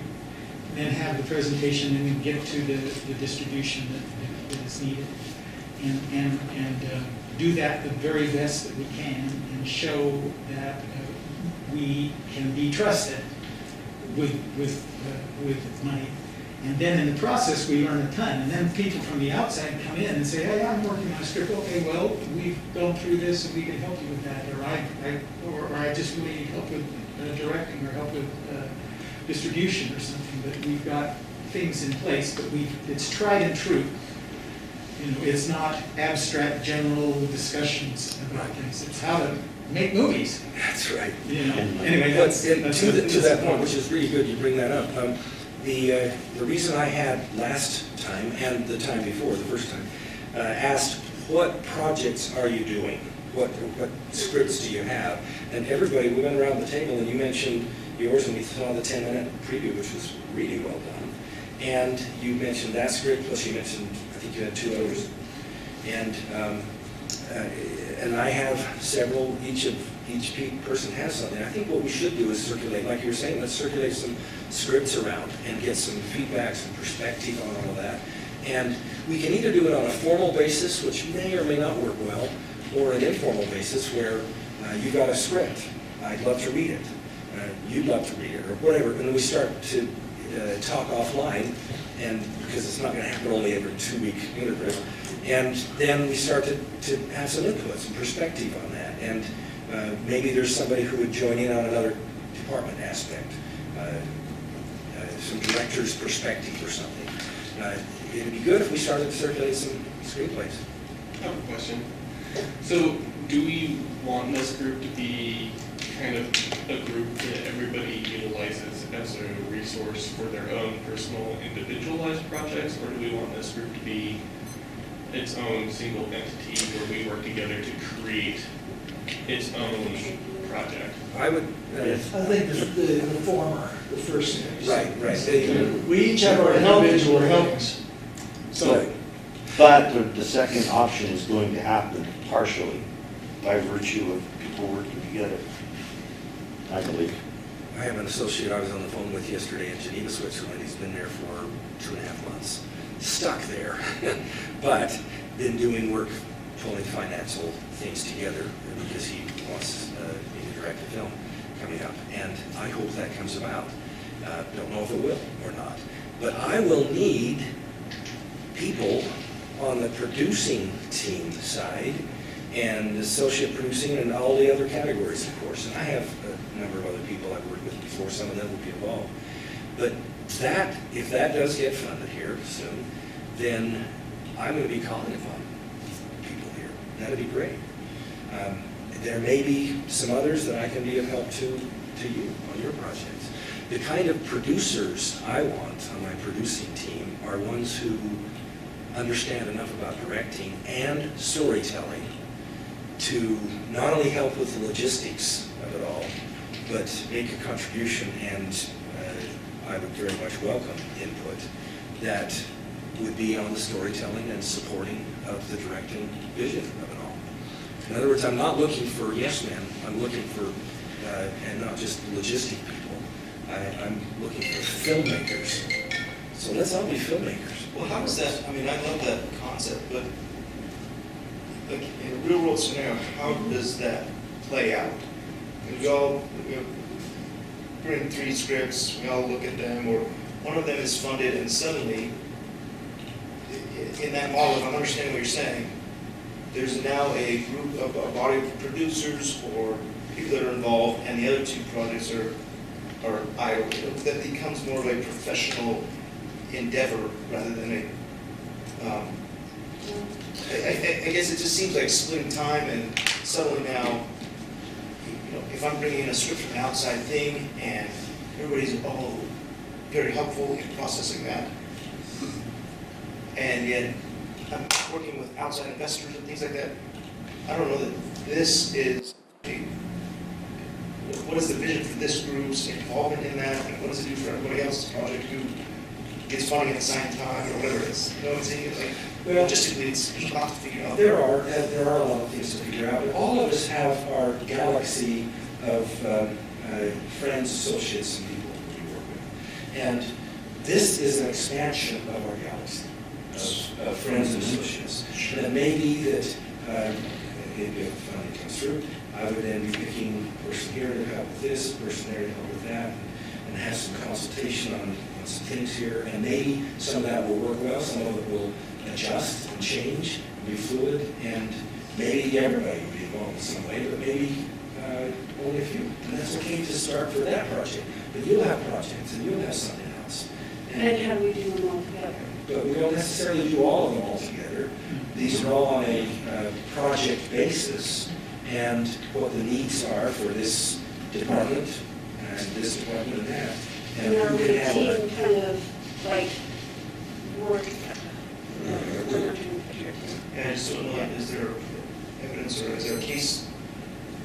Then have the presentation and then get to the distribution that is needed. And do that the very best that we can and show that we can be trusted with money. And then in the process, we learn a ton. And then people from the outside come in and say, hey, I'm working on a script. Okay, well, we've gone through this and we can help you with that. Or I just really need help with directing or help with distribution or something, but we've got things in place, but it's tried and true. You know, it's not abstract general discussions about things, it's how to make movies, That's right. you know? And- Anyway, But that's. to that's- that point, which is really good you bring that up, the reason I had last time and the time before, the first time, asked, what projects are you doing? What scripts do you have? And everybody, we went around the table and you mentioned yours and we saw the 10-minute preview, which was really well done. And you mentioned that script, plus you mentioned, I think you had 2 others. And I have several, each person has something. I think what we should do is circulate, like you were saying, let's circulate some scripts around and get some feedback, some perspective on all of that. And we can either do it on a formal basis, which may or may not work well, or an informal basis where you got a script. I'd love to read it. You'd love to read it, or whatever. And then we start to talk offline, and because it's not going to happen only every 2-week interval. And then we start to have some input, some perspective on that. And maybe there's somebody who would join in on another department aspect, some director's perspective or something. It'd be good if we started to circulate some screenplays. I have a question. So, do we want this group to be kind of a group that everybody utilizes as a resource for their own personal individualized projects, or do we want this group to be its own single entity where we work together to create its own project? I would. I think the former, the first thing. Right. We each have our individual things. So, But the second option is going to happen partially by virtue of people working together, I believe. I have an associate I was on the phone with yesterday in Geneva, Switzerland. He's been there for 2.5 months, stuck there, but been doing work, pulling financial things together because he wants me to direct a film coming up. And I hope that comes about. Don't know if it will or not. But I will need people on the producing team side and associate producing and all the other categories, of course. And I have a number of other people I've worked with before, some of them will be involved. But that, if that does get funded here soon, then I'm going to be calling upon people here. That'd be great. There may be some others that I can be of help to you on your projects. The kind of producers I want on my producing team are ones who understand enough about directing and storytelling to not only help with the logistics of it all, but make a contribution, and I would very much welcome input that would be on the storytelling and supporting of the directing vision of it all. In other words, I'm not looking for yes men, I'm looking for, and not just logistic people, I'm looking for filmmakers. So let's all be filmmakers. Well, how does that, I mean, I love that concept, but like in a real world scenario, how does that play out? We all bring 3 scripts, we all look at them, or one of them is funded, and suddenly, in that model, if I'm understanding what you're saying, there's now a group of a body of producers or people that are involved, and the other 2 projects are idle. That becomes more of a professional endeavor rather than a, I guess it just seems like splitting time, and suddenly now, if I'm bringing in a script from an outside thing and everybody's very helpful in processing that, and yet I'm working with outside investors and things like that, I don't know that this is what is the vision for this group's involvement in that, and what does it do for everybody else's project who gets funding at the same time, or whatever it is. You know what I'm saying? Like, logistically, it's a lot to figure out. There are a lot of things to figure out, but all of us have our galaxy of friends, associates, and people that we work with. And this is an expansion of our galaxy of friends and associates. And it may be that if funding comes through, I would then be picking a person here to help with this, a person there to help with that, and have some consultation on some things here. And maybe some of that will work well, some of it will adjust and change, and be fluid, and maybe everybody will be involved in some way, but maybe only a few, and that's okay to start for that project. But you'll have projects, and you'll have something else. And how do we do them all together? But we don't necessarily do all of them all together. These are all on a project basis, and what the needs are for this department, and this department and that. And Or who we can handle it. team kind of like work. And so, is there evidence or is there a case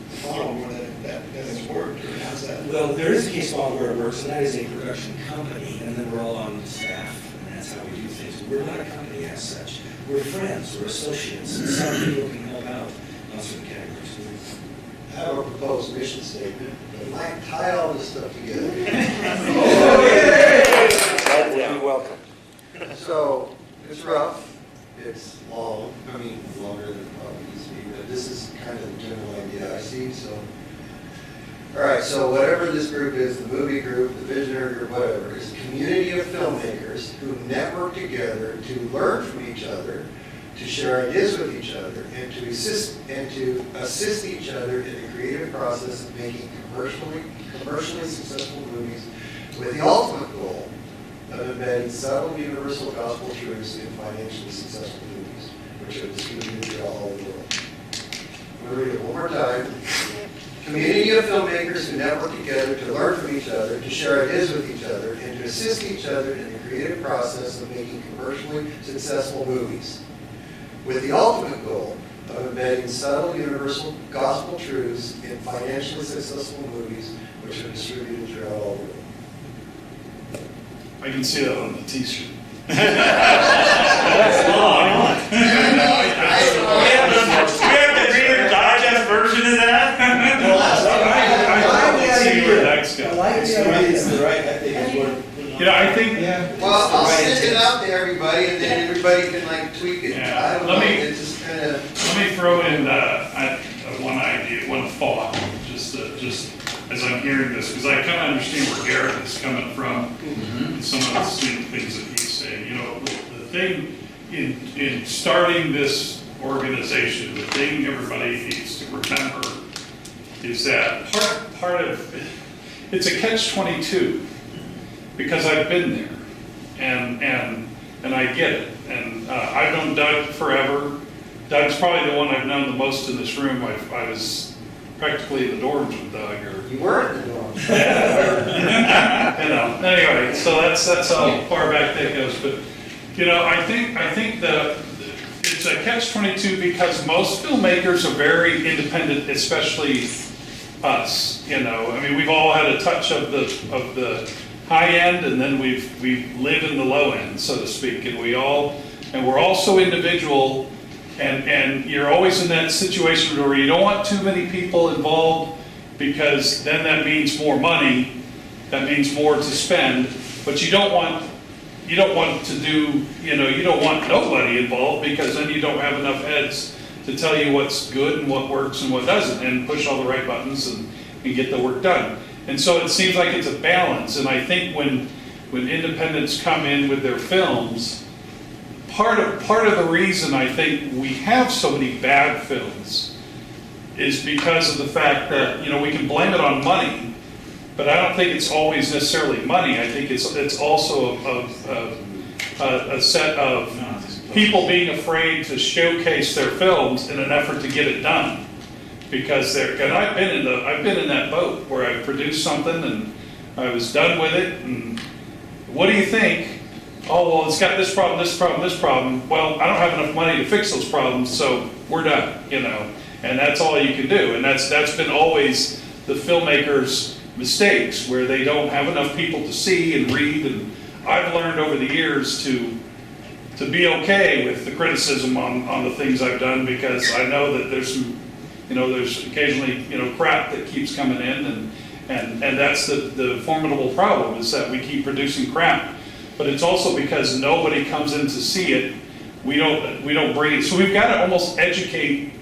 file where that has worked, or how's that? Well, there is a case law where it works, and that is a production company, and then we're all on staff, and that's how we do things. We're not a company as such. We're friends, we're associates, and some people can help out on certain categories. I have a proposed mission statement that might tie all this stuff together. That would be welcome. So, it's rough, it's long, I mean, longer than it probably needs to be, but this is kind of the general idea I see, so. All right, so whatever this group is, the movie group, the visionary group, whatever, is a community of filmmakers who network together to learn from each other, to share ideas with each other, and to assist each other in the creative process of making commercially successful movies, with the ultimate goal of embedding subtle universal gospel truths in financially successful movies, which are distributed throughout all the world. I'm going to read it one more time. Community of filmmakers who network together to learn from each other, to share ideas with each other, and to assist each other in the creative process of making commercially successful movies, with the ultimate goal of embedding subtle universal gospel truths in financially successful movies, which are distributed throughout all the world. I can see that on the t-shirt. That's long. We have the Reader's Digest version of that? I can see where that's I going. like the idea. It's the right, I think it's what. You know, I think, Well, I'll send it out to everybody, and then everybody can like tweak it. Yeah, I don't let know, me- it's just kind of. let me throw in one idea, one thought, just as I'm hearing this, because I kind of understand where Garrett is coming from, and some of the things that he's saying. You know, the thing in starting this organization, the thing everybody needs to remember is that part of, it's a catch-22, because I've been there, and I get it. And I've known Doug forever. Doug's probably the one I've known the most in this room. I was practically in the dorms with Doug, or You were in the dorm. you know. Anyway, so that's how far back that goes. But you know, I think that it's a catch-22 because most filmmakers are very independent, especially us. You know, I mean, we've all had a touch of the high end, and then we've lived in the low end, so to speak, and we're all so individual, and you're always in that situation where you don't want too many people involved, because then that means more money, that means more to spend, but you don't want to do, you know, you don't want nobody involved, because then you don't have enough heads to tell you what's good and what works and what doesn't, and push all the right buttons and get the work done. And so it seems like it's a balance, and I think when independents come in with their films, part of the reason I think we have so many bad films is because of the fact that, you know, we can blame it on money, but I don't think it's always necessarily money. I think it's also a set of people being afraid to showcase their films in an effort to get it done. Because and I've been in that boat where I produced something and I was done with it, and what do you think? Oh, well, it's got this problem, this problem, this problem. Well, I don't have enough money to fix those problems, so we're done, you know. And that's all you can do. And that's been always the filmmakers' mistakes, where they don't have enough people to see and read. And I've learned over the years to be okay with the criticism on the things I've done, because I know that there's some, you know, there's occasionally, you know, crap that keeps coming in, and that's the formidable problem, is that we keep producing crap. But it's also because nobody comes in to see it, we don't bring it. So we've got to almost educate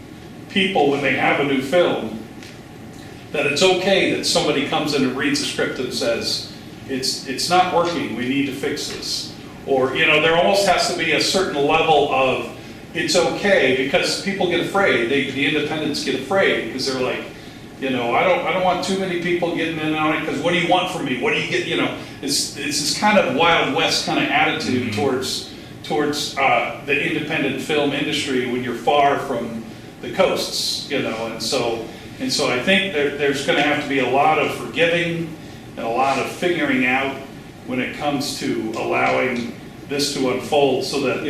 people when they have a new film that it's okay that somebody comes in and reads the script and says, it's not working, we need to fix this. Or, you know, there almost has to be a certain level of it's okay, because people get afraid. The independents get afraid, because they're like, You know, I don't want too many people getting in on it, because what do you want from me? What do you get, you know? It's this kind of Wild West kind of attitude towards the independent film industry when you're far from the coasts, you know, and so I think there's gonna have to be a lot of forgiving and a lot of figuring out when it comes to allowing this to unfold, so that,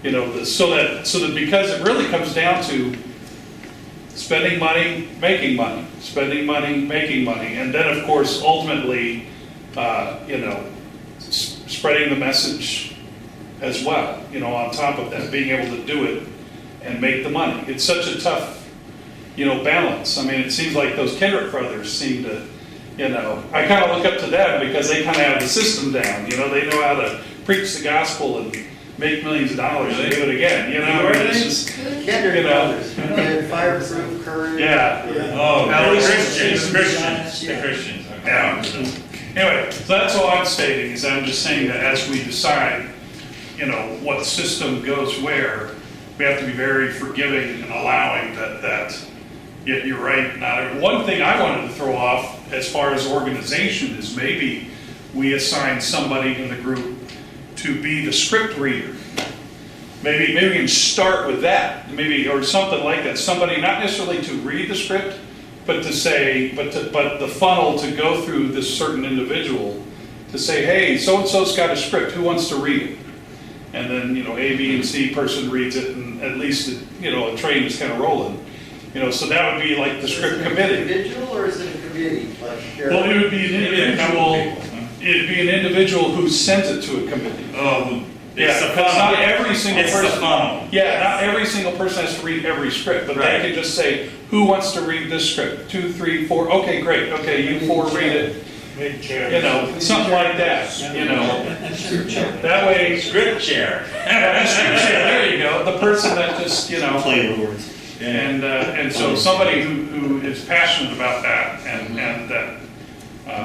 you know, so that because it really comes down to spending money, making money, spending money, making money, and then of course ultimately, you know, spreading the message as well, you know, on top of that, being able to do it and make the money. It's such a tough, you know, balance. I mean, it seems like those Kendrick brothers seem to, you know, I kind of look up to them because they kind of have the system down, you know, they know how to preach the gospel and make millions of dollars and do it again, you know? It's just, Kendrick you know, Brothers, and Fireproof Courage. yeah. Oh, Now, the listen, Christians, the Christians, okay. Yeah. Anyway, so that's all I'm stating, is I'm just saying that as we decide, you know, what system goes where, we have to be very forgiving and allowing that you're right. One thing I wanted to throw off as far as organization is maybe we assign somebody in the group to be the script reader. Maybe we can start with that, maybe, or something like that. Somebody not necessarily to read the script, but to say, but the funnel to go through this certain individual to say, hey, so-and-so's got a script, who wants to read it? And then, you know, A, B, and C person reads it, and at least, you know, a train is kind of rolling. You know, so that would be like the script committee. Is it an individual or is it a committee? Like, Well, it would be an individual, it'd be an individual who sends it to a committee. Oh, Yeah, it's the because funnel. not every single It's the person. funnel. Yeah, not every single person has to read every script, but Right. they can just say, who wants to read this script? 2, 3, 4, okay, great, okay, you 4 read it. You know, something like that, you know. That way, Script chair. there you go, the person that just, you know. Play with words. And so somebody who is passionate about that and that.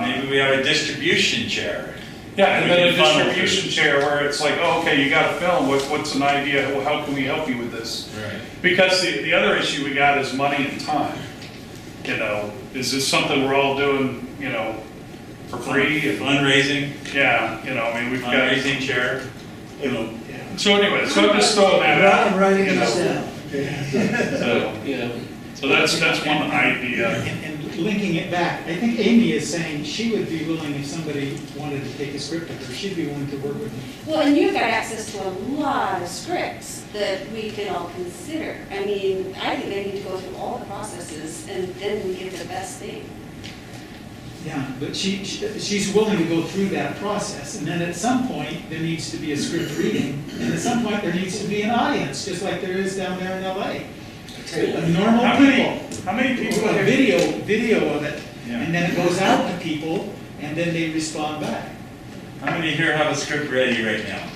Maybe we have a distribution chair. Yeah, and We then a can funnel distribution chair where it's like, oh, okay, you got a film, what's an idea, how can we help you with this? Right. Because the other issue we got is money and time. You know, is this something we're all doing, you know, for free? And, Fundraising, yeah, you know, I mean, we've got, fundraising chair. you know, so anyway, so I'm just throwing that out. I'm writing you this know. down. Okay. So that's one idea. And linking it back, I think Amy is saying she would be willing, if somebody wanted to take a script of her, she'd be willing to work with me. Well, and you've got access to a lot of scripts that we can all consider. I mean, I think they need to go through all the processes and then we get the best thing. Yeah, but she's willing to go through that process, and then at some point, there needs to be a script reading, and at some point, there needs to be an audience, just like there is down there in LA. A normal people. How many people A have video of it, Yeah. and then it goes out to people, and then they respond back. How many here have a script ready right now?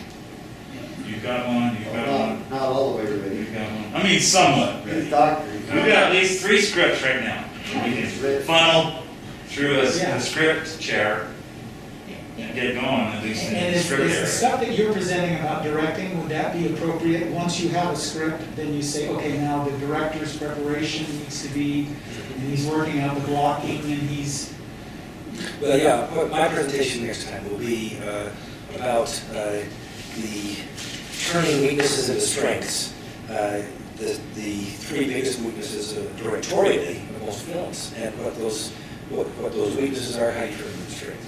You got one, you got one, Not all the way you ready. got one. I mean, somewhat He's ready. doctor. We've got at least 3 scripts right now. We can funnel through Yeah. a script chair and get going, at least in And the is script the area. stuff that you're presenting about directing, would that be appropriate? Once you have a script, then you say, okay, now the director's preparation needs to be, and he's working out the blocking, and he's, Well, yeah, my presentation next time will be about the turning weaknesses into strengths. The 3 biggest weaknesses directorially of most films, and what those weaknesses are, how you turn them into strengths.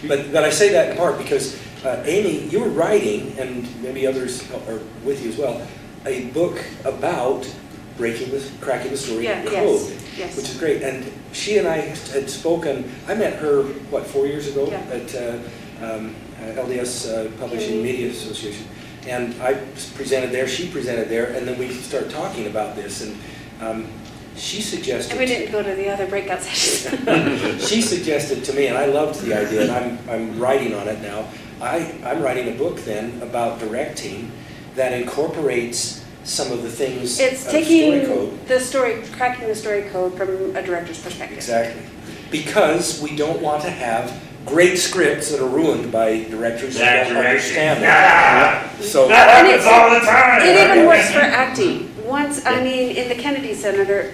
But I say that in part because, Amy, you were writing, and maybe others are with you as well, a book about cracking the story Yeah, code, yes. which is great. And she and I had spoken, I met her, 4 years ago Yeah. at LDS Publishing Media Association. And I presented there, she presented there, and then we started talking about this. And she suggested... And we didn't go to the other breakout sessions. She suggested to me, and I loved the idea, and I'm writing on it now. I'm writing a book then about directing that incorporates some of the things It's of taking story code. the story, cracking the story code from a director's perspective. Exactly. Because we don't want to have great scripts that are ruined by directors that don't understand them. So That And happens it's- all the time. It even works for acting. Once, I mean, in the Kennedy Center,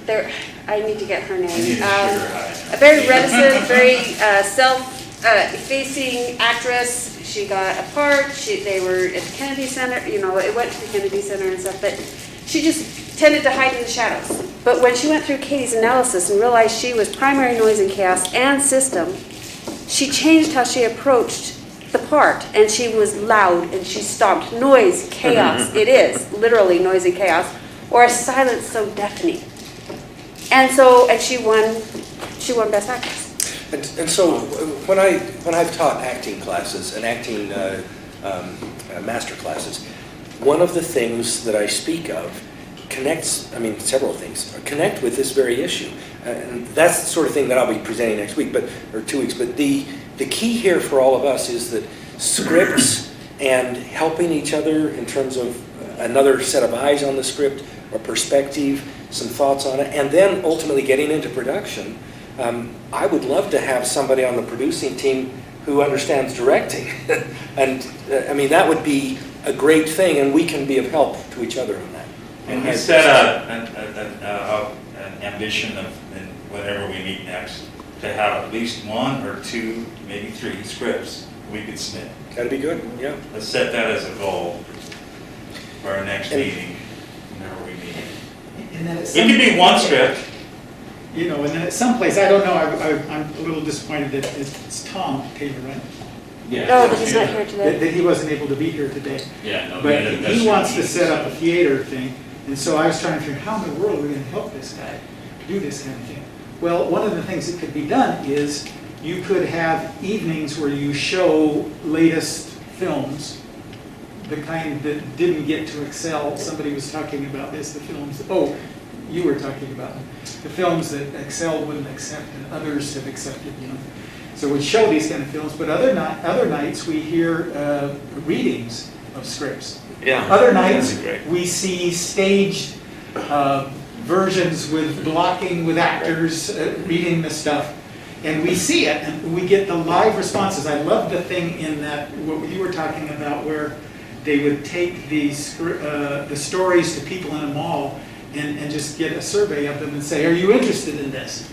I need to get her name. I need a sugar high. A very reticent, very self-facing actress. She got a part. They were at the Kennedy Center. You know, it went to the Kennedy Center and stuff. But she just tended to hide in the shadows. But when she went through Katie's analysis and realized she was primary noise and chaos and system, she changed how she approached the part, and she was loud and she stomped. Noise, chaos. It is literally noise and chaos, or a silence so deafening. And she won Best Actress. And so when I've taught acting classes and acting master classes, one of the things that I speak of connects, several things, connect with this very issue. And that's the sort of thing that I'll be presenting next week, or 2 weeks. But the key here for all of us is that scripts and helping each other in terms of another set of eyes on the script, or perspective, some thoughts on it, and then ultimately getting into production. I would love to have somebody on the producing team who understands directing. And that would be a great thing, and we can be of help to each other on that. And he set an ambition of, in whenever we meet next, to have at least 1 or 2, maybe 3 scripts we could submit. That'd be good, yeah. Let's set that as a goal for our next meeting, whenever we meet. And then at It some- could be 1 script. You know, and then at some place, I don't know, I'm a little disappointed that it's Tom Taylor, right? Yeah. No, but he's not here today. That he wasn't able to be here today. Yeah, no, But that's he wants to your- set up a theater thing, and so I was trying to figure, how in the world are we gonna help this guy do this kind of thing? Well, one of the things that could be done is you could have evenings where you show latest films, the kind that didn't get to excel. Somebody was talking about this, the films, you were talking about them. The films that Excel wouldn't accept and others have accepted, you know. So we show these kind of films, but other nights we hear readings of scripts. Yeah. Other nights, That'd be great. we see staged versions with blocking with actors reading the stuff. And we see it, and we get the live responses. I love the thing in that, what you were talking about, where they would take the stories to people in a mall and just get a survey of them and say, are you interested in this?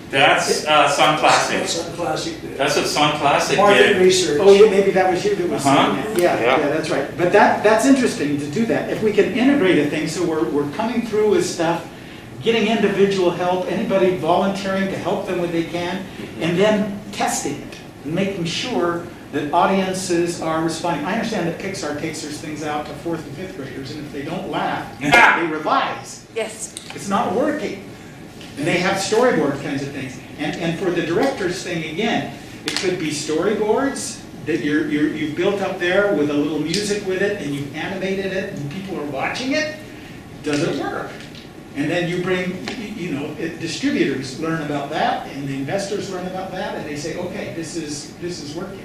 That's Sun Classic. Sun Classic did. That's what Sun Classic Market did. research. Oh, yeah, maybe that was you that was saying Uh-huh. that. Yeah, Yeah. yeah, that's right. But that's interesting to do that. If we can integrate a thing, so we're coming through with stuff, getting individual help, anybody volunteering to help them when they can, and then testing it, and making sure that audiences are responding. I understand that Pixar takes their things out to 4th and 5th graders, and if they don't laugh, they revise. Yes. It's not working. And they have storyboard kinds of things. And for the director's thing, again, it could be storyboards that you've built up there with a little music with it, and you've animated it, and people are watching it. Does it work? And then you bring, distributors learn about that, and the investors learn about that, and they say, okay, this is working.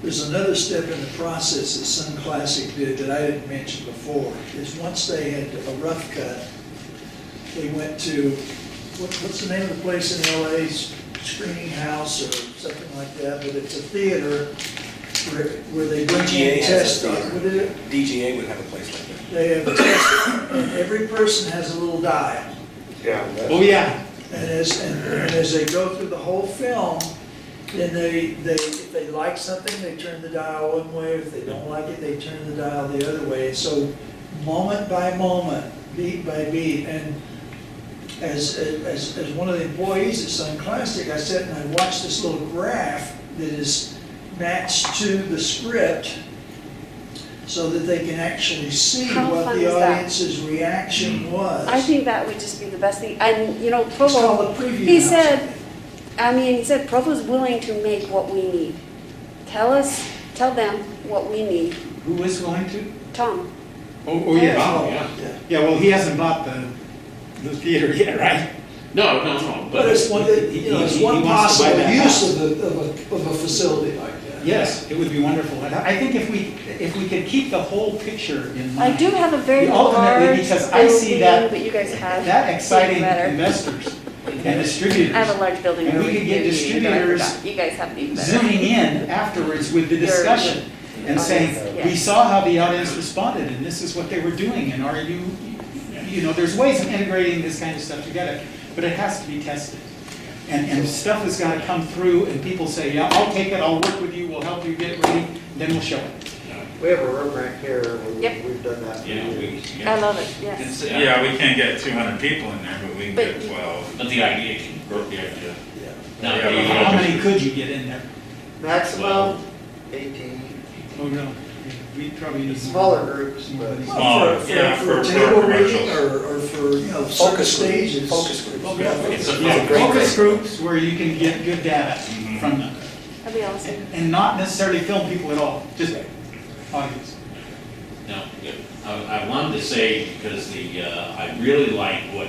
There's another step in the process that Sun Classic did that I didn't mention before, is once they had a rough cut, they went to, what's the name of the place in LA, Screening House or something like that, but it's a theater where they bring DGA in has test. a theater. What is it? DGA would have a place like that. They have a test, and every person has a little dial. Yeah. Oh, yeah. And as they go through the whole film, then if they like something, they turn the dial one way. If they don't like it, they turn the dial the other way. And so moment by moment, beat by beat, and as one of the employees at Sun Classic, I sat and I watched this little graph that is matched to the script so that they can actually see How what fun the is that? audience's reaction was. I think that would just be the best thing. And, It's Provo, called a preview he house. said Provo's willing to make what we need. Tell them what we need. Who is going to? Tom. Oh, yeah. Oh, yeah. Yeah, well, he hasn't bought the theater yet, right? No, But it's one, it's He one wants to buy possible that use house. of a facility like that. Yes, it would be wonderful. And I think if we could keep the whole picture in mind. I do have a very Ultimately, large because I see that- building, but you guys have. That exciting even better. investors and distributors. I have a large building. And we over could get here, but I distributors forgot. You guys have it even better. zooming in afterwards with the discussion and saying, Yes. we saw how the audience responded and this is what they were doing and are you you know, there's ways of integrating this kind of stuff together, but it has to be tested. And stuff has got to come through, and people say, yeah, I'll take it, I'll work with you, we'll help you get it ready, then we'll show it. We have a room right here, Yep. we've done that. Yeah, I love it, yes. Yeah, we can't get 200 people in there, but we can But get you- 12. But the idea can work, the idea. Now, Yeah, you How know, many could you get in there? Maximum 18, Oh, no, we probably need more. smaller groups, but. Smaller, yeah, For a for table reading commercials. or for, you know, certain Focus group, stages. focus groups. Yeah, It's a- Yeah, great focus thing. groups where you can get good data from them, That'd be awesome. and not necessarily film people at all, just audience. Now, I wanted to say, because I really like what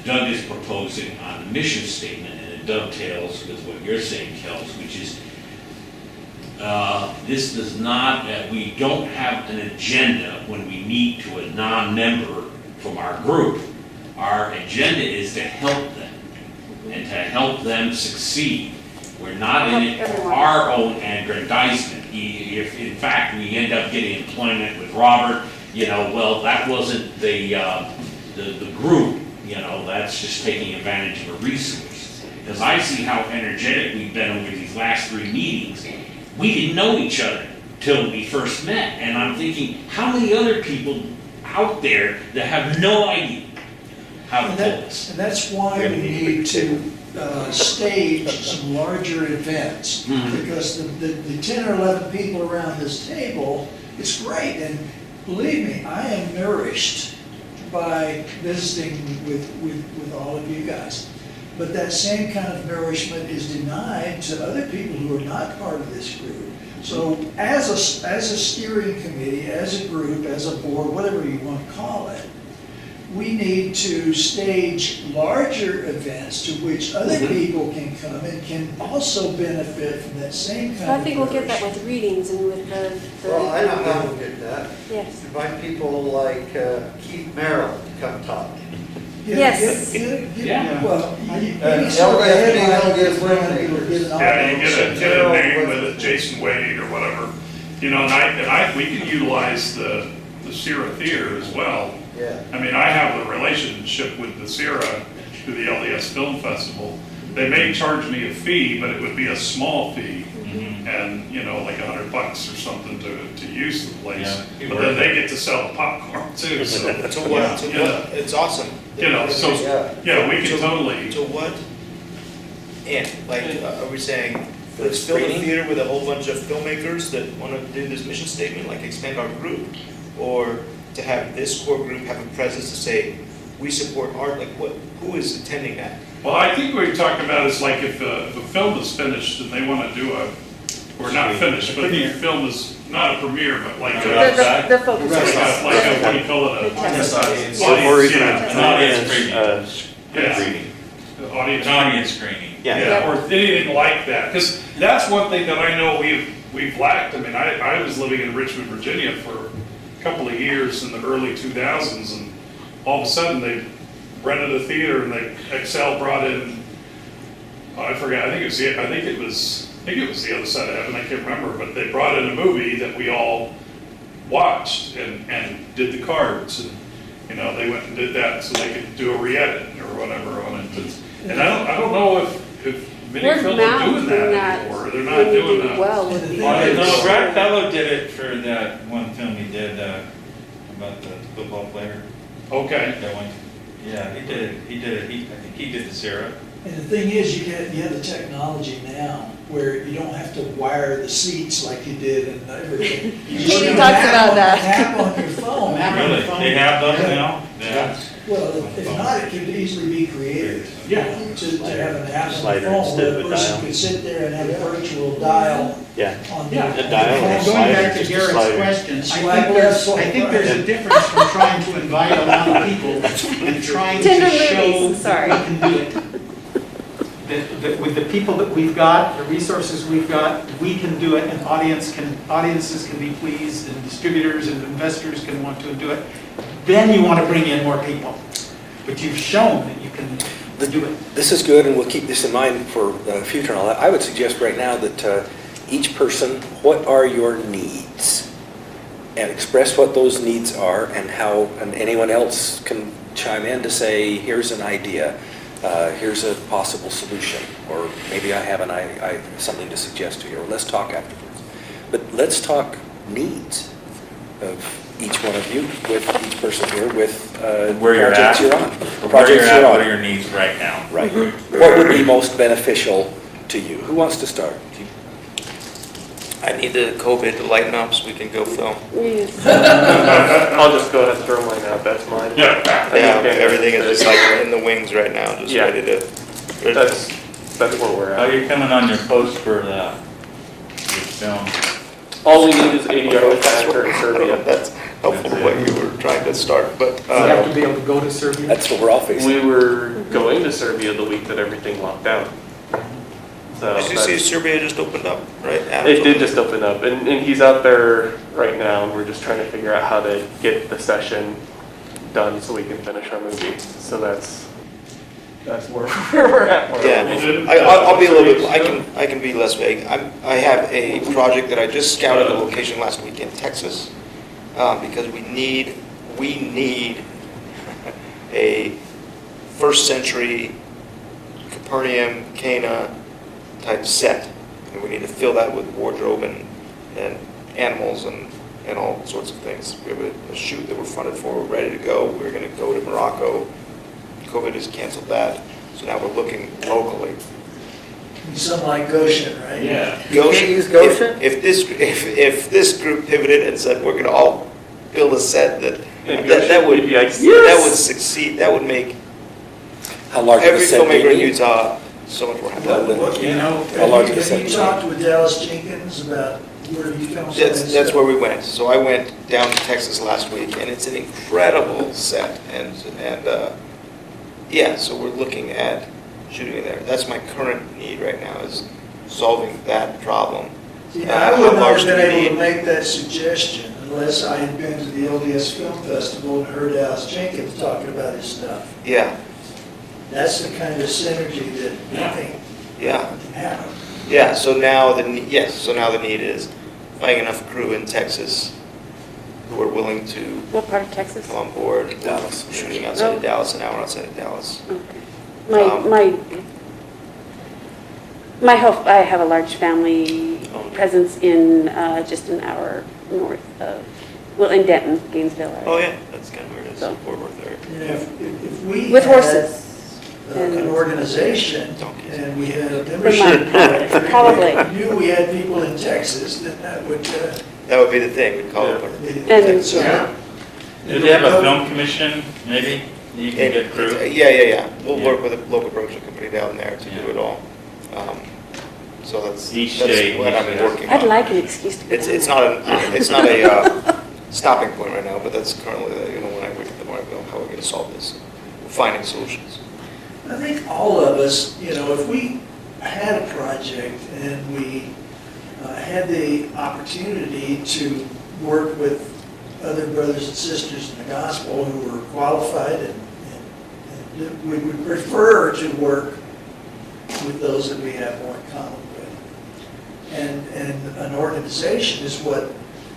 Doug is proposing on the mission statement, and it dovetails with what you're saying, Kels, which is, this does not, we don't have an agenda when we meet to a non-member from our group. Our agenda is to help them, and to help them succeed. We're not in it for our own aggrandizement. If in fact we end up getting employment with Robert, you know, well, that wasn't the group, you know, that's just taking advantage of a resource. Because I see how energetic we've been over these last 3 meetings. We didn't know each other till we first met, and I'm thinking, how many other people out there that have no idea how to And pull that- this? and that's why we need to stage some larger events. Mhm. Because the 10 or 11 people around this table, it's great. And believe me, I am nourished by visiting with all of you guys. But that same kind of nourishment is denied to other people who are not part of this group. So as a steering committee, as a group, as a board, whatever you want to call it, we need to stage larger events to which other people can come and can also benefit from that same kind of So I think we'll get that nourishment. with readings and with the. Well, I know how to get that. Yes. Invite people like Keith Merrill to come talk. Yes. Yeah. Well, you And need sort of a Elvis, headline Elvis, to get an Yeah, you audience. get a name with it, Jason Wade or whatever, you know, we can utilize the Sierra Theater as well. Yeah. I mean, I have a relationship with the Sierra through the LDS Film Festival. They may charge me a fee, but it would be a small fee. And, you know, like $100 or something to use the place. Yeah. But then they get to sell the popcorn too, so. To what, to Yeah. what, it's awesome. You know, so, yeah, we can totally, To what end? Like, are we saying, let's build a Screening? theater with a whole bunch of filmmakers that want to do this mission statement, like expand our group? Or to have this core group have a presence to say, we support art, like what, who is attending that? well, I think what we're talking about is like if the film is finished and they want to do or not finished, but the film is not a premiere, but like The focus. like a, what do you call it? The test Audience, Or even yeah, An audience screening. Yeah. reading. Audience. An audience screening. Yeah, or anything like that, because that's one thing that I know we've lacked. I mean, I was living in Richmond, Virginia for a couple of years in the early 2000s, and all of a sudden they rented a theater and Excel brought in, I forgot, I think it was The Other Side of Heaven, I can't remember, but they brought in a movie that we all watched and did the cards, and, you know, they went and did that so they could do a re-edit or whatever on it. And I don't know if many Word films mouth are doing and that that, anymore, they're not when you doing do that. well would be. No, Brad Fellow did it for that one film he did about the football player. Okay, That one, yeah, he did it, I think he did the Sarah. And the thing is, you have the technology now where you don't have to wire the seats like you did and everything. You just He do a talks map about on- that. Map on your phone. Map on Really? the phone. They have those Yeah. now? Yeah. Well, if not, it could easily be created. Yeah. To have an app on the Slider phone instead where of a a person dial. could sit there and have a virtual dial Yeah. on the. Yeah. A dial on the and phone. Going back to Just a Garrett's slider. question, Swipe left, I think there's a difference from trying to invite a lot of people and trying to Tender show movies, sorry. that we can do it. That with the people that we've got, the resources we've got, we can do it, and audiences can be pleased, and distributors and investors can want to do it. Then you want to bring in more people. But you've shown that you can do it. This is good, and we'll keep this in mind for future and all that. I would suggest right now that each person, what are your needs? and express what those needs are and how, and anyone else can chime in to say, here's an idea, here's a possible solution, or maybe I have something to suggest to you, or let's talk afterwards. But let's talk needs of each one of you, with each person here, with Where you're projects at. you're on. Where Projects you're at, you're what on. are your needs right now? Right. What would be most beneficial to you? Who wants to start? I need the COVID to lighten up so we can go film. I'll just go ahead and throw mine out, that's mine. Yeah. Yeah, everything is just like in the wings right now, just Yeah. ready to. That's where we're How at. are you coming on your post for the film? All we need is ADR with Anchor in Serbia. That's helpful what you were trying to start, but, You have to be able to go to Serbia. That's what we're all facing. We were going to Serbia the week that everything locked down. So did you see that's- Serbia just opened up, right? it did just open up, and he's out there right now, and we're just trying to figure out how to get the session done so we can finish our movie. So that's where we're at. Yeah, I'll be a little bit, I can be less vague. I have a project that I just scouted a location last week in Texas, because we need a first century Capernaum, Cana type set. And we need to fill that with wardrobe and animals and all sorts of things. We have a shoot that we're funded for, we're ready to go. We're gonna go to Morocco. COVID has canceled that, so now we're looking locally. Something like Goshen, right? Yeah. Goshen, use Goshen? if this group pivoted and said, we're gonna all build a set that would succeed, that would make How large of a every set do you filmmaker in need? Utah so much more happy. You know, How large of a Have set you do you talked with Dallas Jenkins about where you filmed some of this That's stuff? where we went. So I went down to Texas last week, and it's an incredible set, and yeah, so we're looking at shooting there. That's my current need right now, is solving that problem. See, How I would not large have do been we able to need? make that suggestion unless I had been to the LDS Film Festival and heard Dallas Jenkins talking about his stuff. Yeah, That's the kind of synergy that I think yeah. can happen. Yeah, so now the need is finding enough crew in Texas who are willing to What part of Texas? come on board. Dallas. Shooting outside of Dallas, an hour outside of Dallas. Okay. My whole, I have a large family Okay. presence in just an hour north of, well, in Denton, Gainesville area. Oh, yeah, that's kind of where it is, So- Fort Worth area. You know, if we With had, horses. an organization Donkeys. and we had a They membership. might, probably. Knew we had people in Texas, then that would, That would be the thing, we'd call it. And- so. Do they have a film commission, maybe? You can get crew? Yeah. We'll Yeah. work with a local production company down there to do Yeah. it all. So that's Each that's day, what each I'm day. working on. I'd like an excuse to go It's down it's not a stopping point right now, but that's currently, when I wake up in the morning, I go, how are we going to solve this? Finding solutions. I think all of us, if we had a project and we had the opportunity to work with other brothers and sisters in the gospel who were qualified and we would prefer to work with those that we have more in common with. And an organization is what,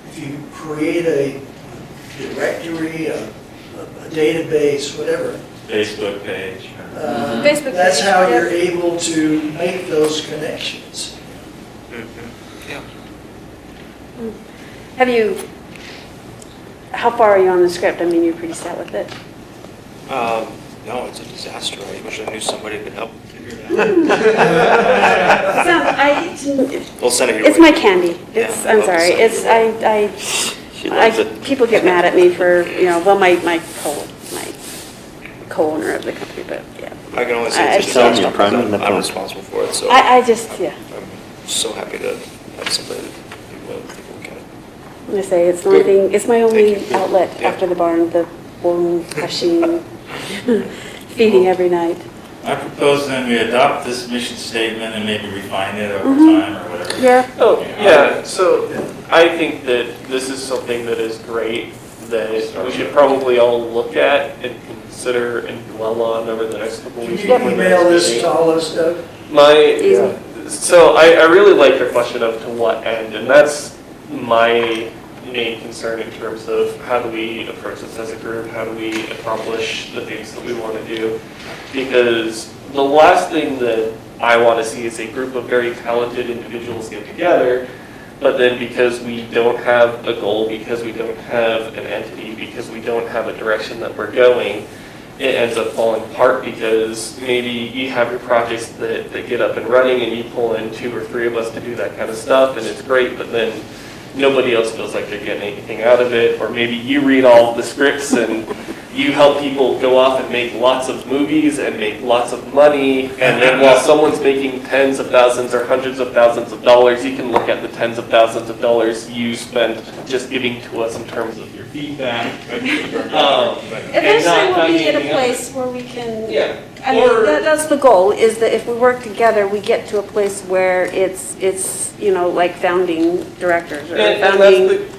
if you create a directory, a database, whatever, Facebook page? Facebook that's page, how yeah. you're able to make those connections. Yeah. Have you, how far are you on the script? I mean, you're pretty set with it. No, it's a disaster. I wish I knew somebody who could help figure it out. We'll send it your way. It's my candy. It's, Yeah, I'm I'll sorry. send it It's, She loves it. people get mad at me for, well, my co-owner of the company, but yeah. I can only I say it's a just- Tell me, disaster prime because in the I'm phone. responsible for it, so I just, yeah. I'm so happy to have somebody that people can. I'm gonna say, it's the only thing, it's my only Thank you. outlet Yeah. after the barn, the bone crushing, feeding every night. I propose then we adopt this mission statement and maybe refine it over time or whatever. Yeah. Oh, yeah, so I think that this is something that is great, that we should probably all look at and consider and dwell on over the next couple Can weeks. you before the email next this meeting. to all of us, Doug? So I really like the question of to what end, and that's my main concern in terms of how do we approach this as a group, how do we accomplish the things that we want to do. Because the last thing that I want to see is a group of very talented individuals get together, but then because we don't have a goal, because we don't have an entity, because we don't have a direction that we're going, it ends up falling apart because maybe you have your projects that get up and running and you pull in 2 or 3 of us to do that kind of stuff and it's great, but then nobody else feels like they're getting anything out of it. Or maybe you read all of the scripts and you help people go off and make lots of movies and make lots of money, and then while someone's making tens of thousands or hundreds of thousands of dollars, you can look at the tens of thousands of dollars you spent just giving to us in terms of your feedback. Eventually we'll be at a place where we can, Yeah. I mean, that's the goal, is that if we work together, we get to a place where it's like founding directors or founding.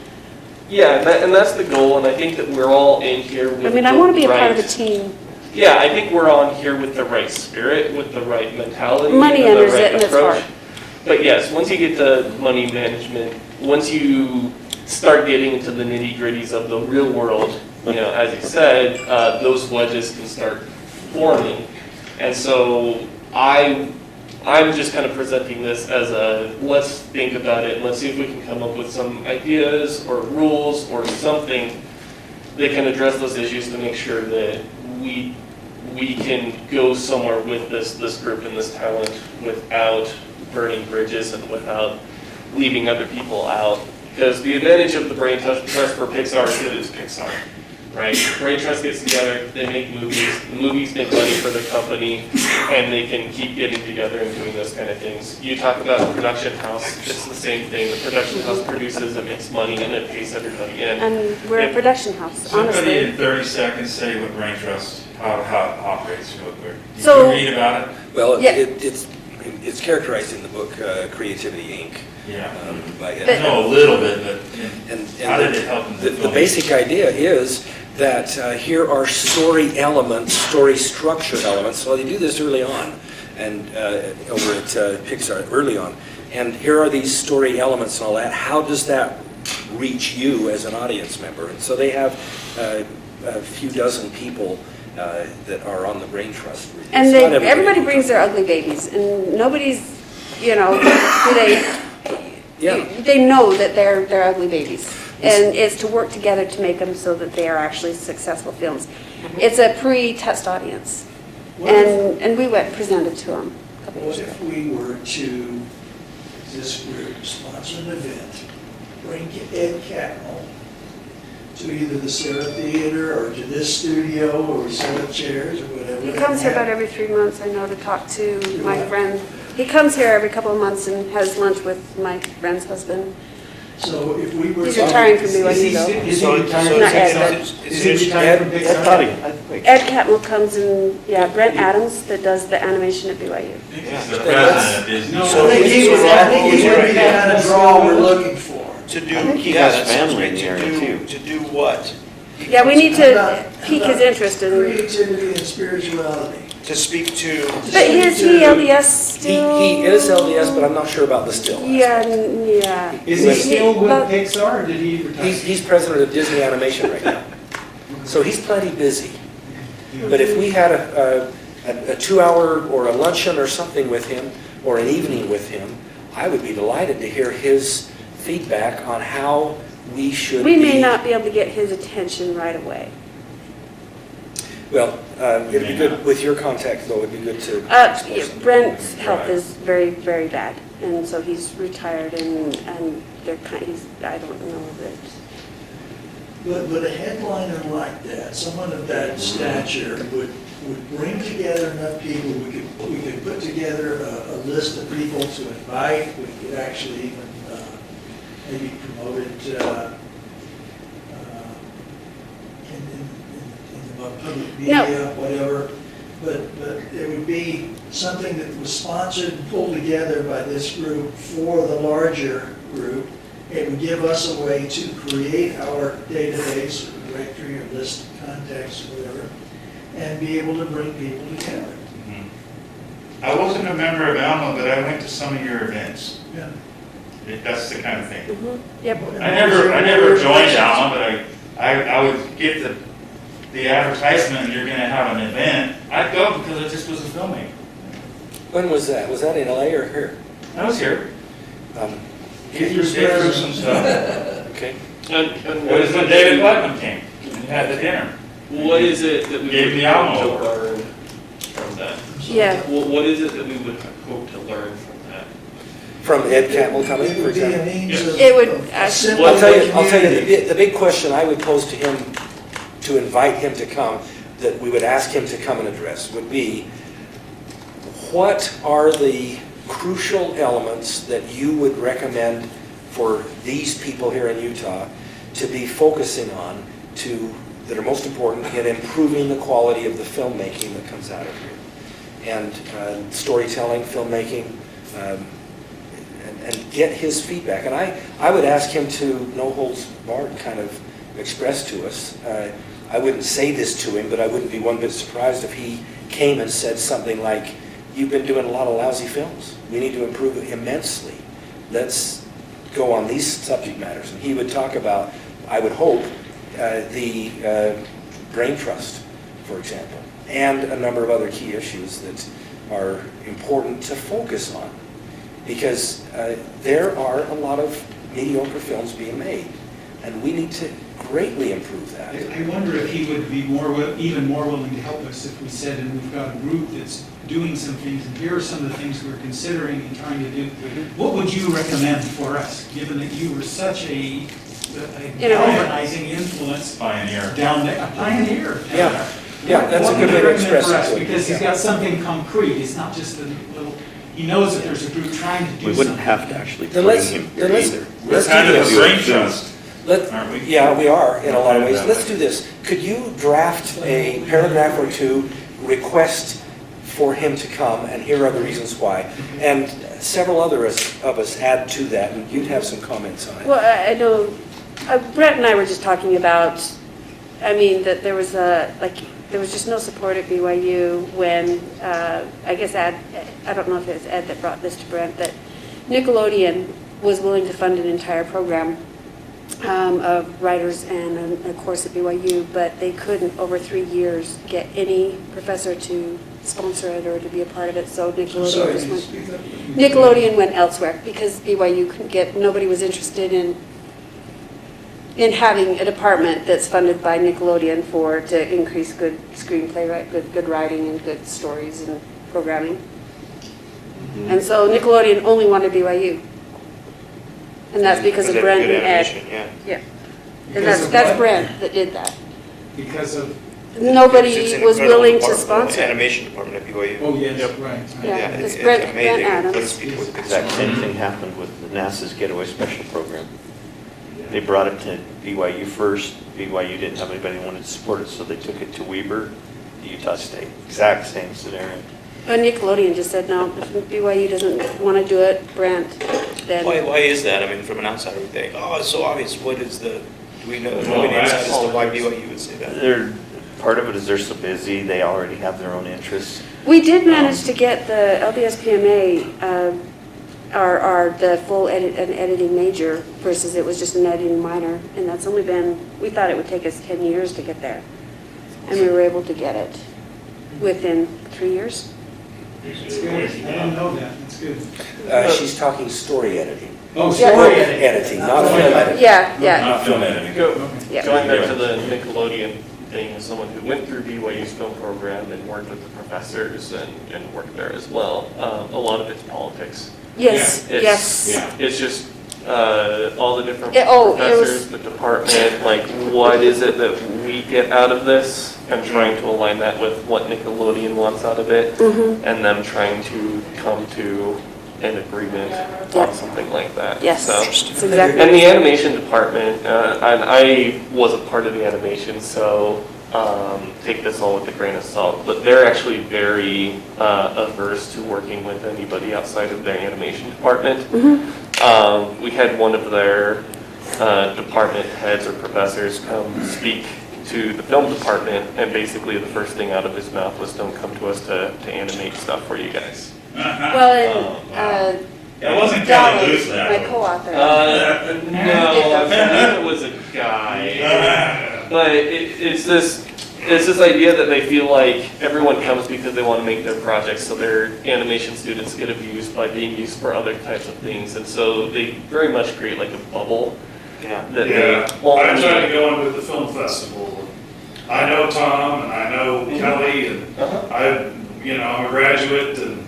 And that's the goal, and I think that we're all in here with I want to be a part of a right- team. Yeah, I think we're on here with the right spirit, with the right mentality. Money and the enters right it and it's approach. hard. But yes, once you get to money management, once you start getting into the nitty gritties of the real world, as you said, those wedges can start forming. And so I'm just kind of presenting this as a, let's think about it, and let's see if we can come up with some ideas or rules or something that can address those issues to make sure that we can go somewhere with this group and this talent without burning bridges and without leaving other people out. Because the advantage of the Brain Trust for Pixar is that it's Pixar. Right? Brain Trust gets together, they make movies, the movies make money for the company, and they can keep getting together and doing those kind of things. You talk about a production house, it's the same thing. The production house produces, it makes money, and it pays everybody in. And we're a production house, Somebody honestly. in 30 seconds say what Brain Trust, how it operates real quick. Did So- you read about it? Well, Yeah. it's characterized in the book Creativity, Inc. Yeah. By I know a little bit, but And how did it help in the film? basic idea is that here are story elements, story structure elements. So they do this early on, and over at Pixar early on. And here are these story elements and all that. How does that reach you as an audience member? And so they have a few dozen people that are on the Brain Trust. And It's not everybody. everybody brings their ugly babies, and nobody's, they know that they're ugly babies. And it's to work together to make them so that they are actually successful films. It's a pre-test audience. What if- And we went presented to them a couple What years ago. if we were to, this group, sponsor an event, bring Ed Catmull to either the Sarah Theater or to this studio, or we set up chairs or whatever. He comes here about every 3 months, I know, to talk to my friend. He comes here every couple of months and has lunch with my friend's husband. So if we were. He's retiring from Is BYU he though. retired from Not Ed, Pixar? Is he retired from Pixar? Ed Catmull comes and, Brent Adams that does the animation at BYU. He's the president of Disney. So I think he would be the kind of draw we're looking for. To do, I think he yeah, has that sounds family in great. the area, too. To do what? Yeah, we need How to about- pique how his about interest in, Creativity and spirituality. To speak to, but is he LDS still? He is LDS, but I'm not sure about the still. Yeah. Is he still with But- Pixar, or did he retire? He's president of Disney Animation right now. So he's plenty busy. But if we had a 2-hour or a luncheon or something with him, or an evening with him, I would be delighted to hear his feedback on how we should We may be- not be able to get his attention right away. Well, it'd be good, with your contact though, it'd be good to. explore something. Brent's health Right. is very, very bad, and so he's retired, and they're I don't know that. But a headliner like that, someone of that stature would bring together enough people, we could put together a list of people to invite, we could actually even maybe promote it in the public media, whatever. But it would be something that was sponsored and pulled together by this group for the larger group. It would give us a way to create our database or directory or list of contacts or whatever, and be able to bring people together. I wasn't a member of Alma, but I went to some of your events. Yeah. That's the kind of thing. Yep. I never joined Alma, but I would get the advertisement, you're gonna have an event. I'd go because it just was a filmmaker. When was that? Was that in LA or here? I was here. Um, Get through some stuff. Okay. And It was when David Putnam came and had the dinner. What is it that we Gave would me hope Alma to award. learn from that? Yeah. What is it that we would hope to learn from that? From Ed Campbell coming, It for would be a example? means of. It would of actually- assembling I'll tell you, community. the big question I would pose to him, to invite him to come, that we would ask him to come and address, would be, what are the crucial elements that you would recommend for these people here in Utah to be focusing on that are most important in improving the quality of the filmmaking that comes out of here? And storytelling, filmmaking, and get his feedback. And I would ask him to, no holds barred, kind of express to us. I wouldn't say this to him, but I wouldn't be one bit surprised if he came and said something like, "You've been doing a lot of lousy films. We need to improve it immensely. Let's go on these subject matters." And he would talk about, I would hope, the brain trust, for example, and a number of other key issues that are important to focus on. Because there are a lot of mediocre films being made, and we need to greatly improve that. I wonder if he would be even more willing to help us if we said, and we've got a group that's doing some things, and here are some of the things we're considering and trying to do. What would you recommend for us, given that you were such a galvanizing influence Pioneer. down there, a pioneer? down Yeah. there? Yeah, that's a What good would way you to recommend express for it us? to him. Because he's Yeah. got something concrete, it's not just a little, he knows that there's a group trying to do We something. wouldn't have to actually Then bring let's, him then here let's, either. let's We're kind do of a this. brain trust, aren't we? Yeah, we are in a lot of ways. Yeah. Let's do this. Could you draft a paragraph or two, request for him to come, and here are the reasons why? And several other of us add to that, and you'd have some comments on it. Well, I know, Brett and I were just talking about, I mean, that there was there was just no support at BYU when, I guess Ed, I don't know if it was Ed that brought this to Brent, that Nickelodeon was willing to fund an entire program of writers and a course at BYU, but they couldn't, over 3 years, get any professor to sponsor it or to be a part of it, so Nickelodeon Sorry, just can you went. speak up? Nickelodeon went elsewhere because BYU couldn't get, nobody was interested in having a department that's funded by Nickelodeon to increase good screenplay, good writing and good stories and programming. And so Nickelodeon only wanted BYU. And that's because of Brent and Ed. Yeah. And Because of that's what? Brent that did that. Because of, Nobody was willing to sponsor it. Animation department at BYU. oh, yes, right. Yeah, it- it's it's Brent amazing. It Adams. puts people with big Exact same smiles. thing happened with the NASA's Getaway Special Program. They brought it to BYU first. BYU didn't have anybody who wanted to support it, so they took it to Weber, to Utah State. Exact same scenario. But Nickelodeon just said, no, if BYU doesn't want to do it, Brent, then. Why is that? I mean, from an outsider, we think, oh, it's so obvious. What is do we know, Well, any insight that's- as to why BYU would say that? Part of it is they're so busy, they already have their own interests. We did manage to get the LBSPMA, the full an editing major versus it was just an editing minor. And that's only been, we thought it would take us 10 years to get there. And we were able to get it within 3 years. That's good. I didn't know that, that's good. She's talking story editing. Oh, Yeah. story editing. Editing, not film editing. Yeah. Not film editing. Yeah. Going back to the Nickelodeon thing, as someone who went through BYU's film program and worked with the professors and worked there as well, a lot of it's politics. Yes, It's- yes. It's just all the different It was- professors, the department, like what is it that we get out of this? And trying to align that with what Nickelodeon wants out of it, and them trying to come to an agreement on something like that. Yes, So, that's exactly. and the animation department, and I was a part of the animation, so take this all with a grain of salt, but they're actually very averse to working with anybody outside of their animation department. We had one of their department heads or professors come speak to the film department, and basically the first thing out of his mouth was, don't come to us to animate stuff for you guys. Well, and It wasn't Kelly Loose that My one. co-author. No, I believe it was a guy. But it's this idea that they feel like everyone comes because they want to make their projects, so their animation students get abused by being used for other types of things, and so they very much create like a bubble that Yeah, they only. I tried to go in with the film festival. I know Tom and I know Kelly and I'm a graduate and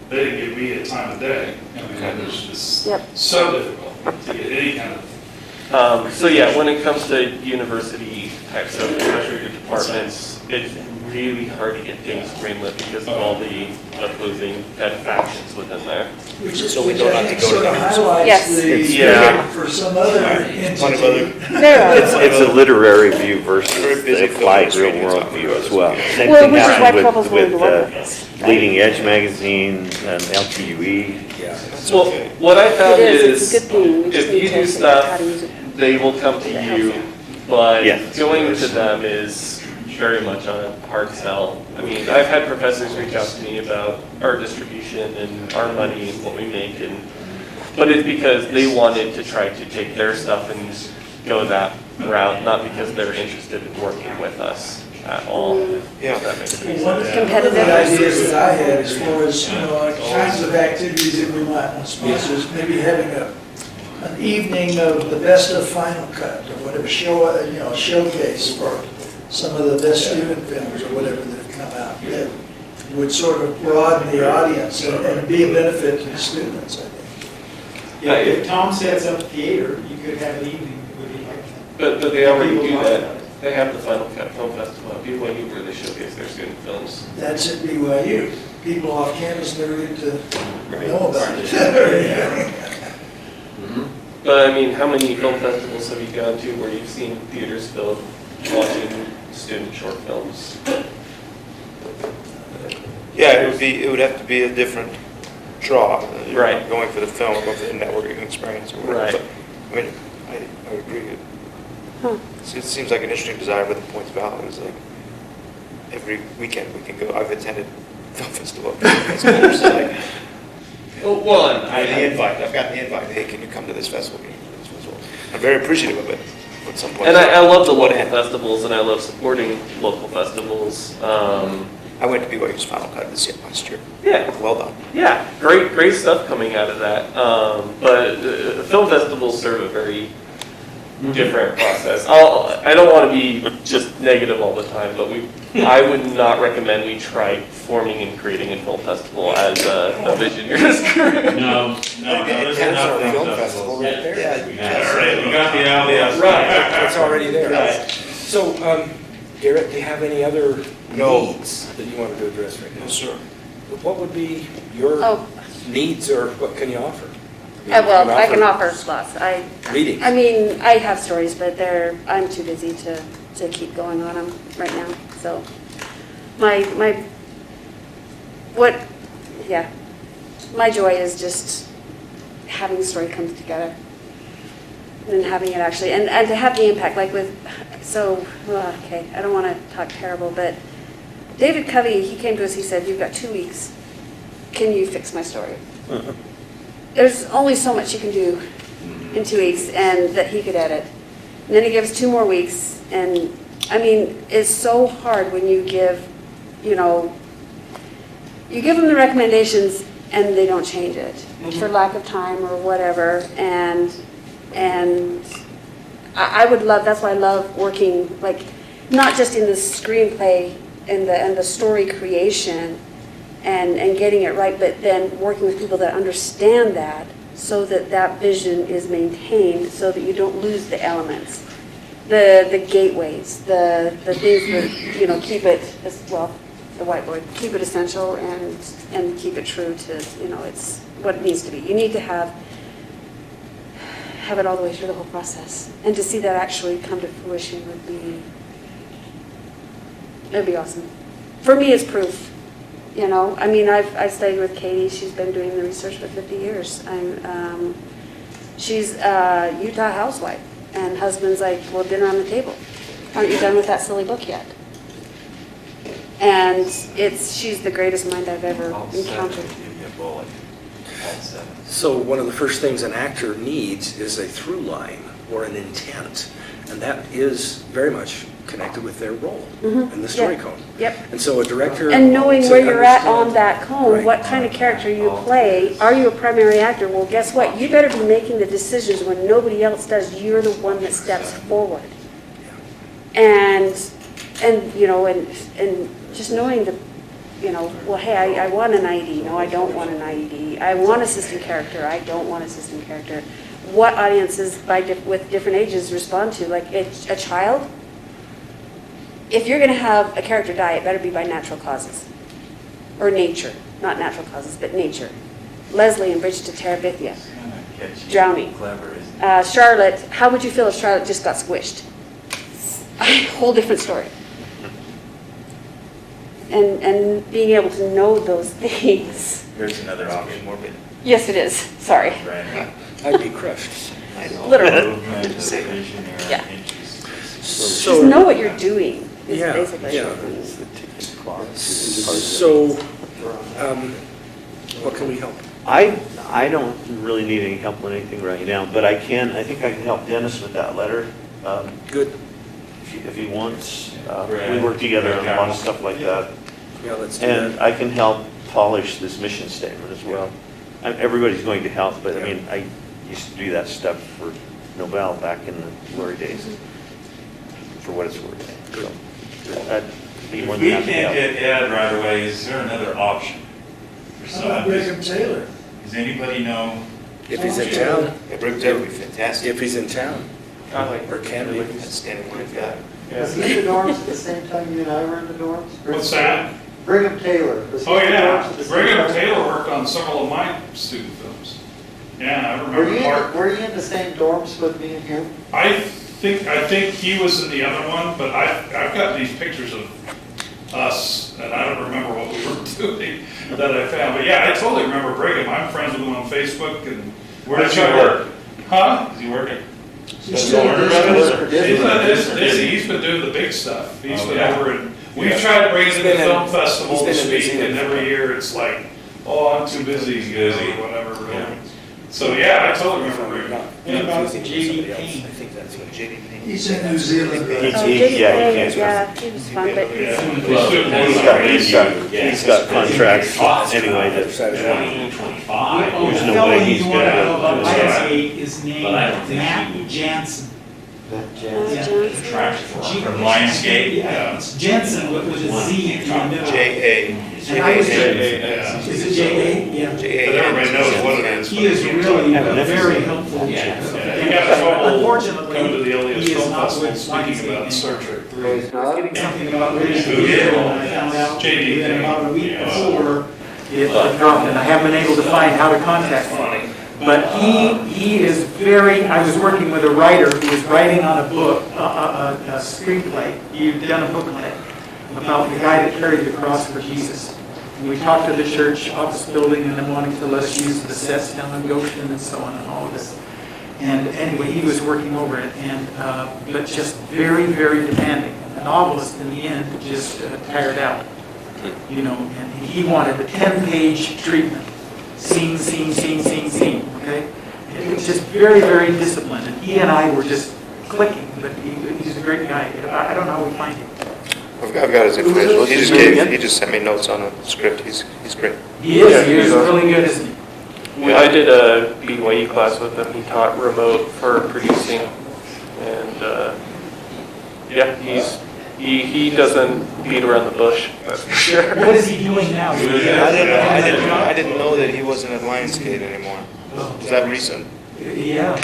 they didn't give me a time of day. I mean, it was just so difficult to get any kind of. So yeah, when it comes to university type stuff, especially the departments, it's really hard to get things greenlit because of all the opposing factions within there. Which is, So we which don't I have to think go to sort of meetings. highlights Yes. the, Yeah. for some other entity. It's a literary view versus Very busy the applied film real world industry view as well. Same Well, thing which is why happened Trouble's willing to work with with us. Leading Edge magazine and LTUE. Yeah. Well, what I found It is, it's a is, good thing. We just if need you to do figure out how stuff, to use it. they will come to you, but Yes. going to them is very much a hard sell. I mean, I've had professors reach out to me about our distribution and our money and what we make, but it's because they wanted to try to take their stuff and go that route, not because they're interested in working with us at all. Yeah. If that makes any One of sense. the Competitive. ideas that I had as far as, kinds of activities that we might want to sponsor is maybe having an evening of the best of Final Cut or whatever, showcase for some of the best student films or whatever that have come out. That would sort of broaden the audience and be a benefit to the students, I think. Yeah, if Tom sets up theater, you could have an evening, would be like that. But they already People do talk that. about it. They have the Final Cut Film Festival at BYU where they showcase their student films. That's at BYU. People off campus never get to know about it. But I mean, how many film festivals have you gone to where you've seen theaters filled watching student short films? Yeah, it would have to be a different draw. You're Right. not going for the film, going for the networking experience or whatever. Right. But, I mean, I would agree. It seems like an interesting design with the points valid. It's like every weekend we can go. I've attended film festival. So like, Well, I have the invite. I've got the invite. Hey, can you come to this festival? Can you come to this festival? I'm very appreciative of it. At some point, and I love the what local end? festivals, and I love supporting local festivals. I went to BYU's Final Cut this year, last year. Yeah, Well done. yeah, great stuff coming out of that. But film festivals serve a very different process. I don't want to be just negative all the time, but I would not recommend we try forming and creating a film festival as a vision you're describing. No, there's enough Film film festival festivals. right there. Yeah, we got the LDS. Right, it's already there. Right. So, Garrett, do you have any other No. needs that you wanted to address right now? No, sir. What would be your Oh. needs, or what can you offer? Well, I can offer lots. Reading. I mean, I have stories, but I'm too busy to keep going on them right now. So my joy is just having the story come together and having it actually, and to have the impact, like okay, I don't want to talk terrible, but David Covey, he came to us, he said, you've got 2 weeks. Can you fix my story? There's only so much you can do in 2 weeks, and that he could edit. And then he gave us 2 more weeks, and I mean, it's so hard when you give them the recommendations and they don't change it for lack of time or whatever. And I would love, that's why I love working, like, not just in the screenplay and the story creation and getting it right, but then working with people that understand that so that vision is maintained, so that you don't lose the elements, the gateways, the things that, keep it, the whiteboard, keep it essential and keep it true to, it's what it needs to be. You need to have it all the way through the whole process. And to see that actually come to fruition it'd be awesome. For me, it's proof. I mean, I've studied with Katie. She's been doing the research for 50 years. She's a Utah housewife, and husband's like, well, dinner on the table. Aren't you done with that silly book yet? And she's the greatest mind I've ever encountered. So one of the first things an actor needs is a through line or an intent, and that is very much connected with their role in the story Yeah. cone. Yep. And so a director. And knowing to where you're at understand- on that cone, Right. what kind of character you play, are you a primary actor? Well, guess what? You better be making the decisions when nobody else does. You're the one that steps forward. And you know, and just knowing the, you know, well, hey, I want an IED. No, I don't want an IED. I want assistant character. I don't want assistant character. What audiences with different ages respond to? Like a child, if you're going to have a character die, it better be by natural causes. Or nature. Not natural causes, but nature. Leslie in Bridge to Terabithia. Drowning. Clever, isn't it? Charlotte, how would you feel if Charlotte just got squished? A whole different story. And being able to know those things. Here's another option. Yes, it is. Sorry. Right. I'd be crushed. Literally. Movement, visionary, Yeah. interest. Just know what you're doing is Yeah, basically. yeah. So, what can we help? I don't really need any help with anything right now, but I think I can help Dennis with that letter. Good. If he wants. We work together on a lot of stuff like that. Yeah, let's do And that. I can help polish this mission statement as well. Everybody's going to help, but I mean, I used to do that stuff for Nobel back in the glory days, for what it's worth. So I'd be more If than we happy to can't help. get Ed right away, is there another option? For How about someone? Brigham Taylor? Does anybody know? If he's in town, Yeah, Brick Taylor would be fantastic. if he's in town, I like or can be. That's standing line guy. Was he in the dorms at the same time you and I were in the dorms? What's that? Brigham Taylor. Was he Oh, in the yeah, dorms at the same Brigham time? Taylor worked on several of my student films. Yeah, I Were remember Mark. you in the same dorms with me and him? I think he was in the other one, but I've got these pictures of us, and I don't remember what we were doing that I found. But yeah, I totally remember Brigham. I'm friends with him on Facebook, and Where does he I tried to- work? Huh? Is he working? He's still He's been doing the big stuff. He's been yeah. over and we've tried to bring him to the He's been in- film festival he's to been in speak, museum. and every year it's like, oh, I'm too busy, you know, Busy. or whatever. Yeah. So yeah, I totally remember him. What about J.D. Payne? I think that's what JD Payne. He's in New Zealand. Oh, He- J.D. yeah, he Payne, can't- yeah, he was fun, but Yeah. He's got contracts anyway other that, side of the 25. Oh, There's the no fellow way you he's want to gonna- know about that's right. Lionsgate is named But I don't think Matt he would- Jansen. From Lionsgate? Yeah, it's Jensen with a Z in the middle. J.A. And I was, Yeah. is it J.A.? Yeah. But everybody knows what it is. He is really very helpful. Yeah, he got in trouble Unfortunately, going to the Elias he is Film not Festival with speaking about Lionsgate Star anymore. Trek 3. Getting something about radio. Who did? And I found out J.D. within about a week Yeah. before it dropped, and I haven't been able to find how to contact him. But he is very, I was working with a writer who was writing on a book, a screenplay. He'd done a booklet about the guy that carried the cross for Jesus. And we talked to the church office building and them wanting to let us use the sets down in Goshen and so on and all of this. And anyway, he was working over it, and but just very, very demanding. The novelist in the end just tired out, you know, and he wanted a 10-page treatment. Scene, okay? And he was just very, very disciplined, and he and I were just clicking, but he's a great guy. I don't know how we find him. I've got his information. He just sent me notes on a script. He's great. He is really good, isn't he? I did a BYU class with him. He taught remote for producing, and yeah, he doesn't beat around the bush. That's for sure. What is he doing now? I didn't know that he wasn't at Lionsgate anymore. Is that recent? Yeah.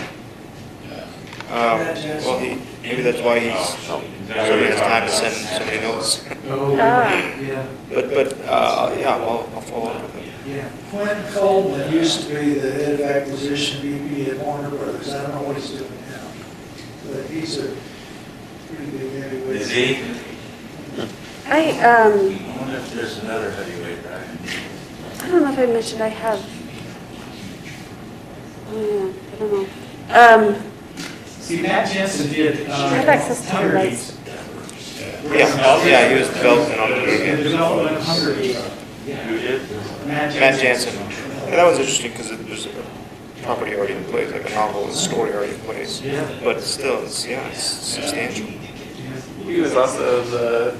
Well, maybe that's why he's certainly has time to send so many notes. Oh, Ah. yeah, But yeah, I'll follow up with him. yeah. Quentin Coleman used to be the head of acquisition VP at Warner Brothers. I don't know what he's doing now. But he's a pretty big heavyweight. Is he? I I wonder if there's another heavyweight, right? I don't know if I mentioned I have. Oh, yeah, I don't know. See, Matt Jensen did. I have access to the Hunger rights. Games. Yeah, he was developing on The the development of Hunger Games. Who did? Matt Jansen. that was interesting because there's a property already in place, like a novel, a story already in place. But still, it's substantial. He was also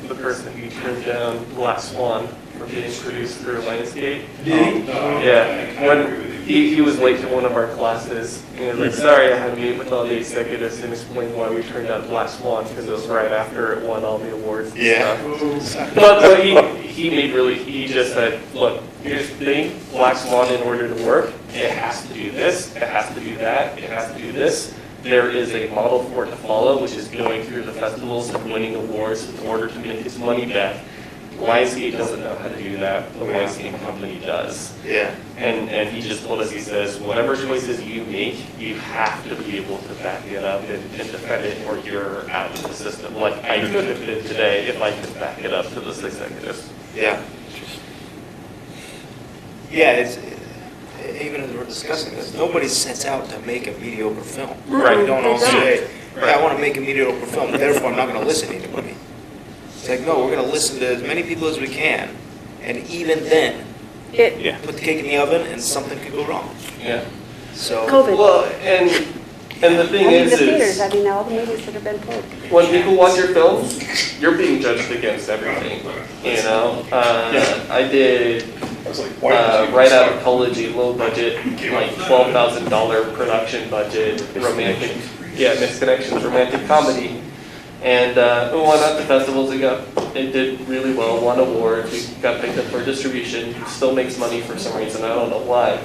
the person who turned down Black Swan for being produced through Lionsgate. Yeah, when he was late to one of our classes, and he was like, sorry, I had to meet with all the executives and explain why we turned down Black Swan, because it was right after it won all the awards and stuff. But he just said, look, here's the thing, Black Swan, in order to work, it has to do this, it has to do that, it has to do this. There is a model for it to follow, which is going through the festivals and winning awards in order to make its money back. Lionsgate doesn't know how to do that, the Lionsgate company does. Yeah. And he just told us, he says, whatever choices you make, you have to be able to back it up and defend it, or you're out of the system. Like I could have been today if I could back it up to the executives. Yeah. Yeah, it's, even as we're discussing this, nobody sets out to make a mediocre film. Right. We don't all say, Right. I want to make a mediocre film, therefore I'm not going to listen to anybody. It's like, no, we're going to listen to as many people as we can, and even then, put the cake in the oven and something could go wrong. Yeah. So, COVID. Well, and the thing I mean, the is theaters, I mean, all the movies that have been pulled. when people watch your films, you're being judged against everything. You know, I did right out of college a low budget, like $12,000 production budget, romantic, mixed connections, romantic comedy, and we went out to festivals. It did really well, won awards. We got picked up for distribution. Still makes money for some reason. I don't know why,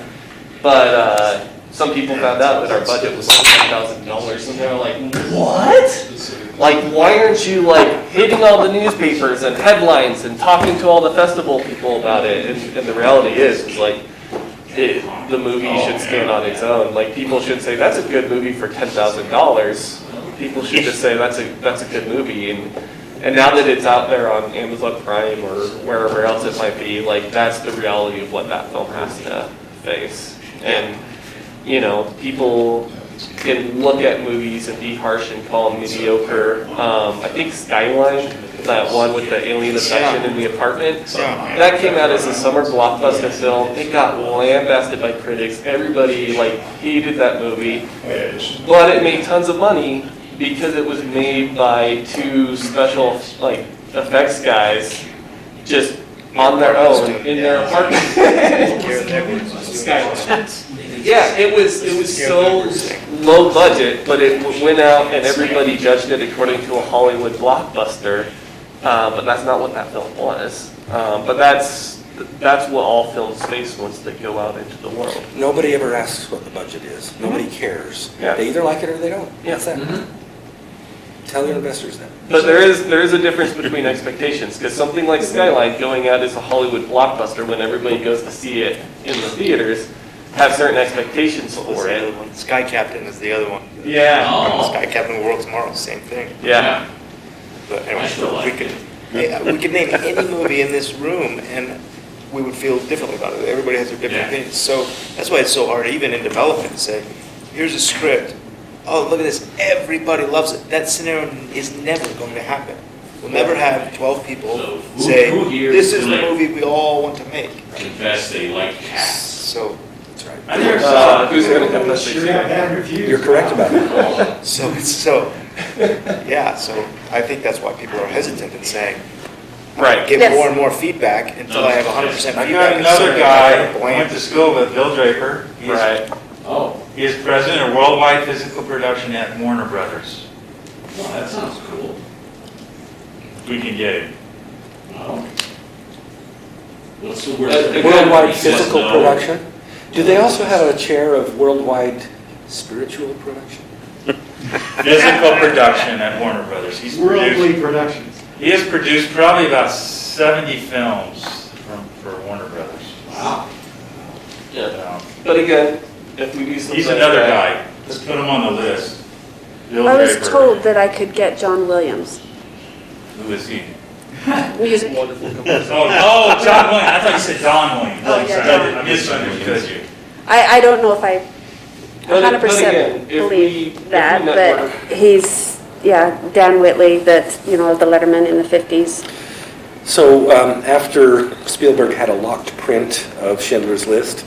but. Some people found out that our budget was $10,000, and they're like, "What? Like, why aren't you like hitting all the newspapers and headlines and talking to all the festival people about it?" And the reality is like, the movie should stand on its own. Like, people should say that's a good movie for $10,000. People should just say that's a good movie. And now that it's out there on Amazon Prime or wherever else it might be, like that's the reality of what that film has to face. And you know, people can look at movies and be harsh and call them mediocre. I think Skyline, that one with the alien abduction in the apartment, that came out as a summer blockbuster film. It got lambasted by critics. Everybody like hated that movie, but it made tons of money because it was made by two special like effects guys just on their own in their apartment. Skyline. Yeah, it was so low budget, but it went out and everybody judged it according to a Hollywood blockbuster. But that's not what that film was. But that's what all films face once they go out into the world. Nobody ever asks what the budget is. Nobody cares. Yeah. They either like it or they don't. Yeah. That's that. Tell your investors that. But there is a difference between expectations, because something like Skyline going out as a Hollywood blockbuster when everybody goes to see it in the theaters have certain expectations for it. Sky Captain is the other one. Yeah. Sky Captain World Tomorrow, same thing. Yeah. But anyway, we could name any movie in this room and we would feel differently about it. Everybody has their different opinions. So that's why it's so hard, even in development, to say, here's a script. Oh, look at this. Everybody loves it. That scenario is never going to happen. We'll never have 12 people say, this is the movie we all want to make. Confess they like cats. So, that's right. I never saw it. Who's going to confess they Sure see have it? bad reviews. You're correct about it. So I think that's why people are hesitant in saying, Right. get Yes. more and more feedback until I have 100% feedback. I got another So guy, I I went to school with, Bill Draper. He's- Right. Oh, He is president of worldwide physical production at Warner Brothers. well, that sounds cool. We can get him. Oh. What's the word? Worldwide physical production. Do they also have a chair of worldwide spiritual production? Physical production at Warner Brothers. He has produced probably about 70 films for Warner Brothers. Wow. Yeah. But again, if we do something He's like another that- guy. Let's put him on the list. Bill I was Draper. told that I could get John Williams. Who is he? Music. Wonderful composer. Oh, John Williams. I thought you said Don Williams. Oh, yeah, Sorry, Don. I misunderstood you. I don't know if I But 100% again, if believe we that, network- but he's, Dan Whitley, that, the Letterman in the 50s. So after Spielberg had a locked print of Schindler's List,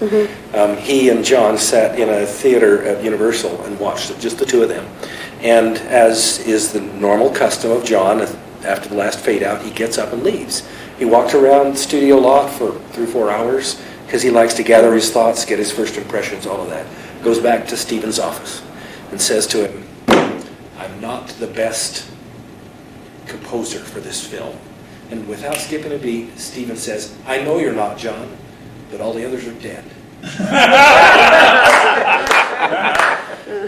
he and John sat in a theater at Universal and watched it, just the two of them. And as is the normal custom of John, after the last fade out, he gets up and leaves. He walked around the studio lot for 3 or 4 hours because he likes to gather his thoughts, get his first impressions, all of that. Goes back to Stephen's office and says to him, "I'm not the best composer for this film." And without skipping a beat, Stephen says, "I know you're not, John, but all the others are dead."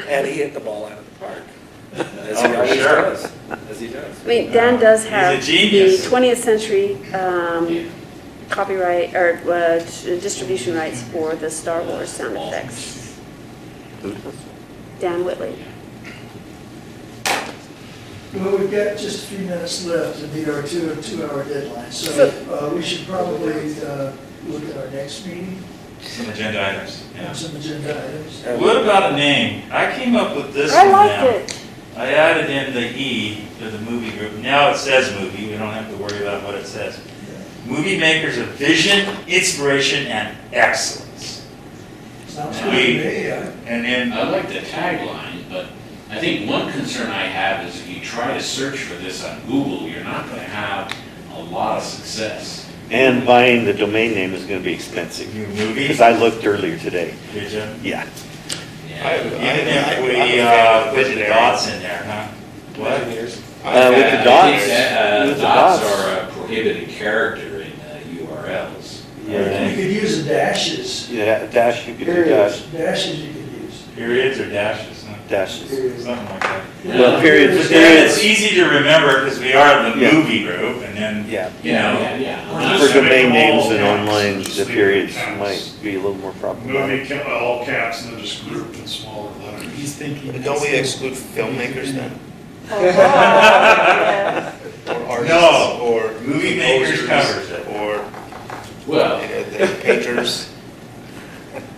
And he hit the ball out of the park, as he always does. As he does. I mean, Dan does have He's a genius. the 20th century copyright or distribution rights for the Star Wars sound effects. Dan Whitley. Well, we've got just a few minutes left to meet our two-hour deadline, so we should probably look at our next meeting, Some agenda items, yeah. and some agenda items. What about a name? I came up with this I one liked now. it. I added in the E to the movie group. Now it says movie, we don't have to worry about what it says. Movie makers of vision, inspiration, and excellence. Sounds good to me, yeah. And then, I like the tagline, but I think one concern I have is if you try to search for this on Google, you're not going to have a lot of success. And buying the domain name is gonna be expensive. new movie, Because I looked earlier today. did you? Yeah. Even if we put the dots in there, huh? What? With the dots. With the Dots dots. are a prohibited character in URLs. Yeah. You could use the dashes. Yeah, dash, you could do Periods. dash, Dashes you could use. Periods or dashes, huh? dashes. Something like that. Well, periods, But then it's periods, easy to remember because we are the Yeah. movie group, and then, yeah. you know. Yeah. For domain names and All online, caps, the periods caps. might be a little more problematic. Movie, all caps, and then just grouped in smaller letters. He's thinking. Don't we exclude filmmakers then? Or artists? No. Or Movie makers composers, covers it. Or, Well, the painters,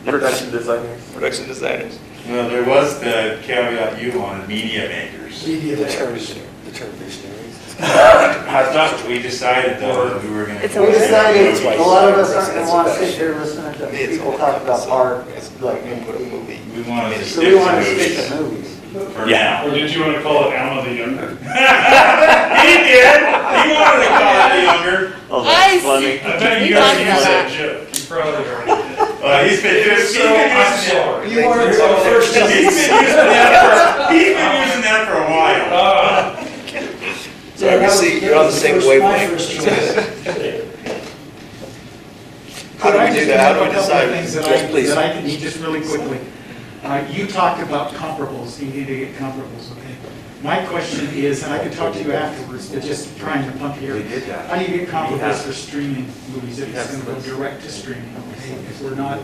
Production designers. production designers. Well, there was the caveat you wanted, media makers. Media The term makers. visionaries. I thought we decided though that we were gonna. It's We decided, That's why a lot of us it's- aren't gonna want to sit here listening to people talk about art, like, We wanted to so stick we want to to stick movies to movies. for Yeah. now. Or did you want to call it Alma the Younger? He did, he wanted to call it younger. Oh, I that's funny. I bet We you guys talked use about that joke. You probably already did. He's been using I'm sorry. You wanted to go first. He's been using that for a while. So you're on the same wavelength. How do we do that? How do we decide? Things that Yes, please. I can, just really quickly. You talked about comparables, you need to get comparables, okay? My question is, and I could talk to you afterwards, but just trying to pump here. How do you get comparables for streaming movies if it's going to go direct to streaming, okay? If we're not,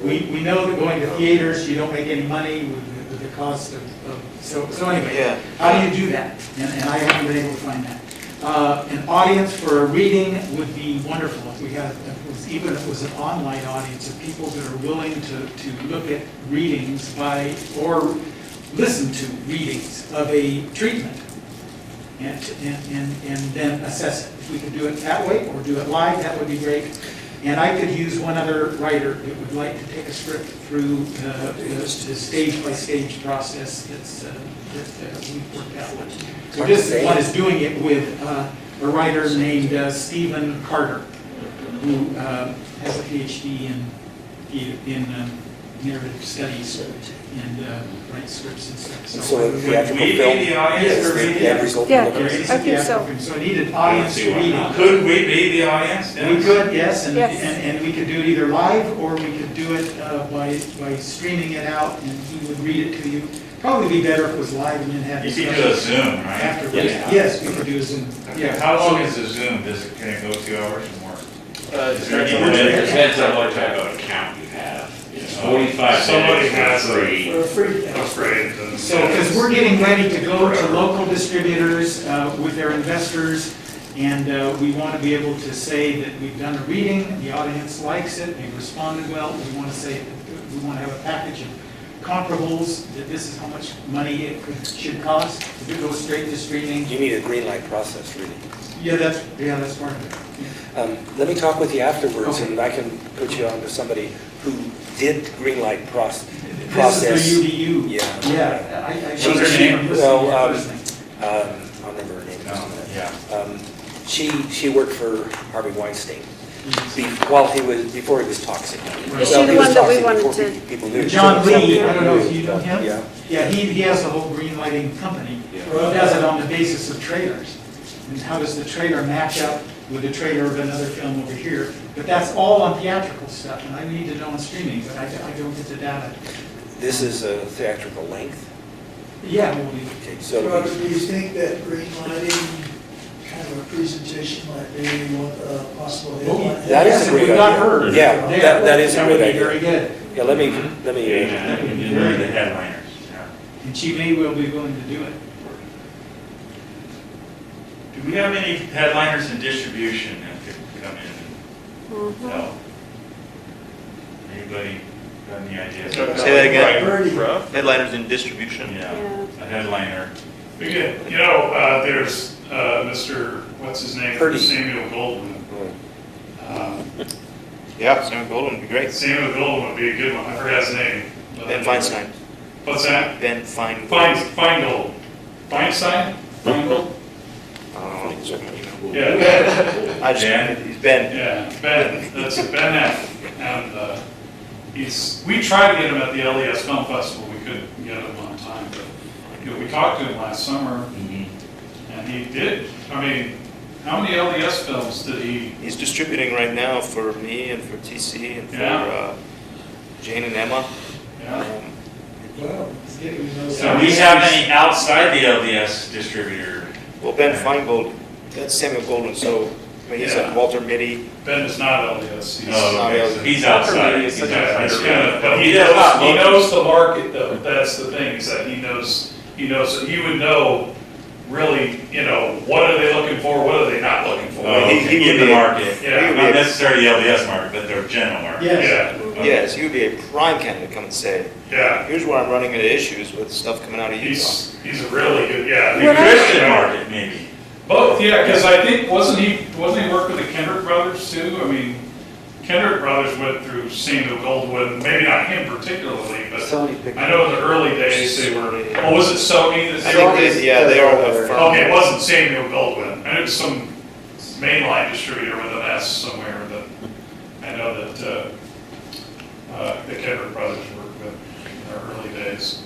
we know that going to theaters, you don't make any money with the cost of, so anyway. Yeah. How do you do that? And I haven't been able to find that. An audience for a reading would be wonderful if we had, even if it was an online audience of people that are willing to look at readings by, or listen to readings of a treatment and then assess it. If we could do it that way or do it live, that would be great. And I could use one other writer that would like to take a script through the stage-by-stage process that we've worked out with. So this one is doing it with a writer named Stephen Carter, who has a PhD in narrative studies and writes scripts and stuff. So Would theatrical we be film. the audience Yes, for the reading? end result. Yeah. Look at it. I think so. So I need an audience reading. Could we be the audience? We could, yes, Yes. and we could do it either live or we could do it by streaming it out and he would read it to you. Probably be better if it was live and then have You could discussion do a Zoom, right? afterwards. Yeah. Yes, we could do a Zoom. Yeah. How long is the Zoom? Can it go 2 hours or more? Is there any it limit? depends on what type of account you have. You know, 45 Somebody minutes has for a- free. For a free. Afraid to. So, because we're getting ready to go to local distributors with their investors, and we want to be able to say that we've done a reading, the audience likes it, they've responded well, we want to say, we want to have a package of comparables, that this is how much money it should cost, if it goes straight to streaming. You need a green light process, really. Yeah, that's part of it. Let me talk with you afterwards, Okay. and I can put you on to somebody who did greenlight process. This is the UDU. Yeah. Yeah. I What's showed her name? name? Well, I'll remember her name in just a minute. Yeah. She worked for Harvey Weinstein before he was toxic. Is she the one that we wanted before to- people knew. John Lee, I don't know if you know him? Yeah. Yeah, he has a whole green lighting company. Yeah. He does it on the basis of trailers. And how does the trailer match up with the trailer of another film over here? But that's all on theatrical stuff, and I need to know on streaming, but I don't get the data. This is a theatrical length. Yeah, well, Okay, so Robert, do you think that green lighting kind of a presentation might be one possible headline? That is a great we got idea. her. Yeah, that is a That would great be idea. very good. Yeah, let me. That would be very the headliners. Yeah. And she may well be willing to do it. Do we have any headliners in distribution that could come in and help? Anybody got any ideas? Say that again. Birdie. Headliners in distribution. Yeah, Yeah. a headliner. We get, there's Mr., what's his name? Purdy. Samuel Goldwyn. Yeah, Sam Golden would be great. Samuel Goldwyn would be a good one. I forgot his name. Ben Feinstein. What's that? Ben Feingold. Feingold. Feinstein? Feingold? Yeah, I just, Ben? he's Ben. yeah, Ben, that's it, Ben F. And we tried to get him at the LES Film Festival, we couldn't get him on time, but, we talked to him last summer, and he did, I mean, how many LES films did he? He's distributing right now for me and for TC and for Yeah. Jane and Emma. Yeah, Well, it's getting those. Do we have any outside the LDS distributor? Well, Ben Feingold, that's Samuel Golden, so I mean, he's Yeah. at Walter Mitty. Ben is not LES, he's. Oh, okay, so he's outside. He's Yeah, it's outside. kind of, but he knows the market though, that's the thing, is that he knows, so he would know really, what are they looking for, what are they not looking for? Oh, He okay, would in the be- market, Yeah. not necessarily the LDS market, but their general market. Yes. Yeah, Yes, he would be a prime candidate to come and say, yeah, here's where I'm running into issues with stuff coming out of Utah. he's a really good, yeah. The Christian market, maybe. Both, yeah, because I think, wasn't he working with the Kendrick brothers too? I mean, Kendrick brothers went through Samuel Goldwyn, maybe not him particularly, but I know in the early days they were, was it Sony that I they were? think they all have firm. Okay, it wasn't Samuel Goldwyn, and it was some mainline distributor with an S somewhere that, I know that, the Kendrick brothers worked with in their early days.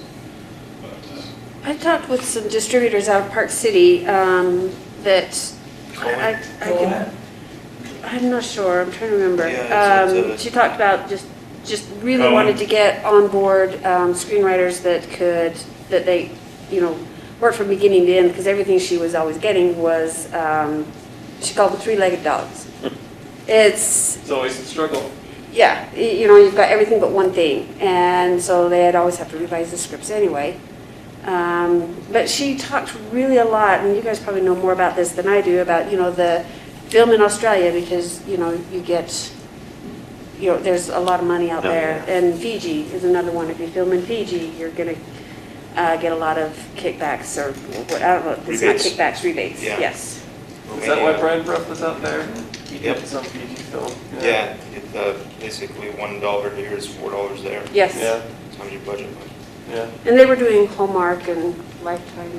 But, I talked with some distributors out of Park City that I could, I'm not sure, I'm trying to remember. Yeah, it's She talked about just really Cohen. wanted to get on board screenwriters that they, work from beginning to end, because everything she was always getting was, she called them three-legged dogs. It's always a struggle. yeah, you've got everything but one thing, and so they'd always have to revise the scripts anyway. But she talked really a lot, and you guys probably know more about this than I do, about, the film in Australia, because, you get, there's a lot of money out there. And Fiji is another one. If you film in Fiji, you're gonna get a lot of kickbacks, or what, I don't know, it's not Rebates. kickbacks, rebates, Yeah. yes. Is that why Brian Bruff was out there? Yep. Some Fiji film. Yeah, basically $1 here is $4 there. Yes. Yeah, That's how much your budget was. yeah. And they were doing Hallmark and Lifetime.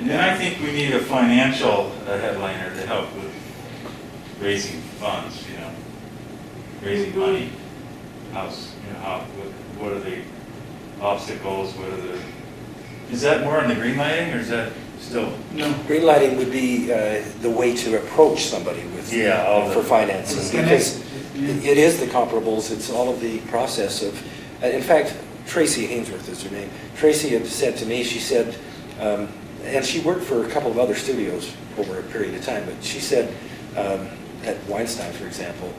And then I think we need a financial headliner to help with raising funds, raising money. What are the obstacles, is that more on the green lighting, or is that still? No. Green lighting would be the way to approach somebody with, Yeah, all the- for finances, because it is the comparables, it's all of the process of, in fact, Tracy Hainsworth is her name. Tracy had said to me, she said, and she worked for a couple of other studios over a period of time, but she said, at Weinstein, for example,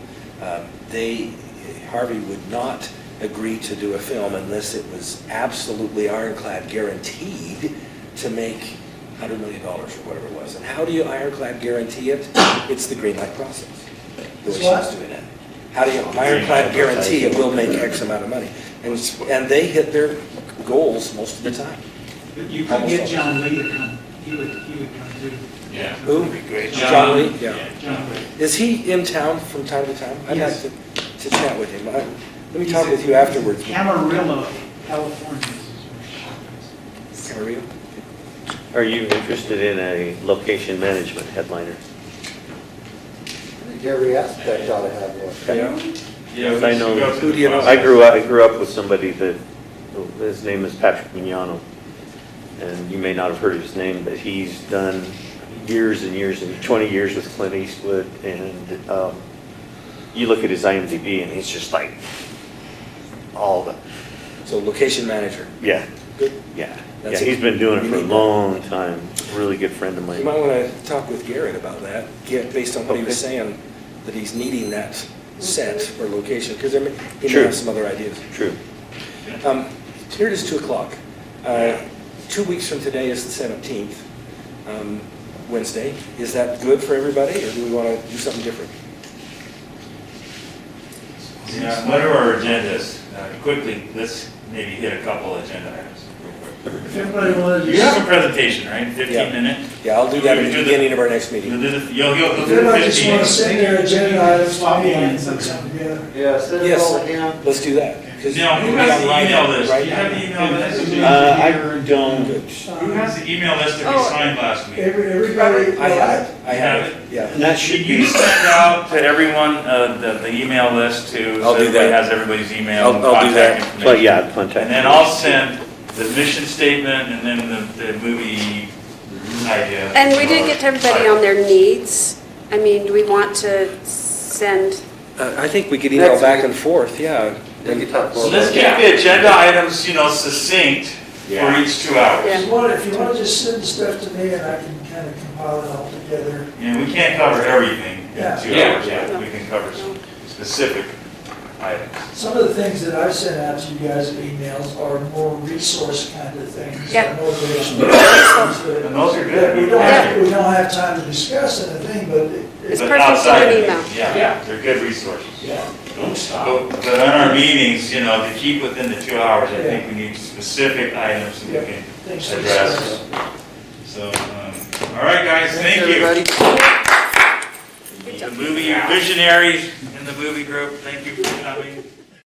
Harvey would not agree to do a film unless it was absolutely ironclad guaranteed to make $100 million or whatever it was. And how do you ironclad guarantee it? It's the green light process. The way she was doing it. How do you ironclad guarantee it will make X amount of money? And they hit their goals most of the time. But you could get John Lee to come. he would come too. Yeah. Who? Great. John Lee? Yeah. John Lee. Is he in town from time to time? I'd like Yes. to chat with him. Let me talk with you afterwards. Camarillo, California. Maria? Are you interested in a location management headliner? I think every aspect ought to have one. Yeah. Yeah, I know. Who do you know? I grew up with somebody that, his name is Patrick Mignano. And you may not have heard his name, but he's done years and years and 20 years with Clint Eastwood. And you look at his IMDb and he's just like all the, So location manager. yeah, Good. yeah. That's Yeah, he's been doing it you for a need that. long time. Really good friend of You mine. might want to talk with Garrett about that, based on what he was Okay. saying, that he's needing that set or location, because he may True. have some other ideas. True. Here it is 2:00. 2 weeks from today is the 17th, Wednesday. Is that good for everybody, or do we want to do something different? Yeah, what are our agendas? Quickly, let's maybe hit a couple agenda items real quick. If everybody wanted to. You have a presentation, right? 15 Yeah. minutes? Yeah, I'll do that at We the do beginning of our next You'll meeting. do the, you'll If do the everybody just 15. want to send their agenda items to me, I can Yes. put something together. Yeah, send it Yes. all again. Let's do that. 'cause Now, who we'll be has the online, email list? right? Do you have the email list? I don't. Who has the email list that we Oh. signed last week? Everybody. I have it, I You have have it, yeah. And that Should should you be, send out to everyone the email list too? I'll So do everybody that. has everybody's email and I'll do contact that. information. but yeah, contact. And then I'll send the mission statement and then the movie idea. And we did get to everybody on their needs. I mean, do we want to send, I think we could email back and forth, yeah. We can talk So more let's about keep the agenda items, succinct for Yeah. each 2 hours. Yeah. If you want to just send the stuff to me and I can kind of compile it all together. We can't cover everything in Yeah. 2 Yeah, hours, yeah. but we can cover some specific items. Some of the things that I've sent out to you guys in emails are more resource kind of things. Yeah. Motivation. And those are good. We don't have time to discuss anything, but it's But perfect outside for of an it, email. Yeah, they're good resources. yeah. Don't stop. But in our meetings, to keep within the 2 hours, I think we need specific items that we can Thanks for address. discussing. So, all right, guys, thank you. everybody. The movie visionaries in the movie group, thank you for coming.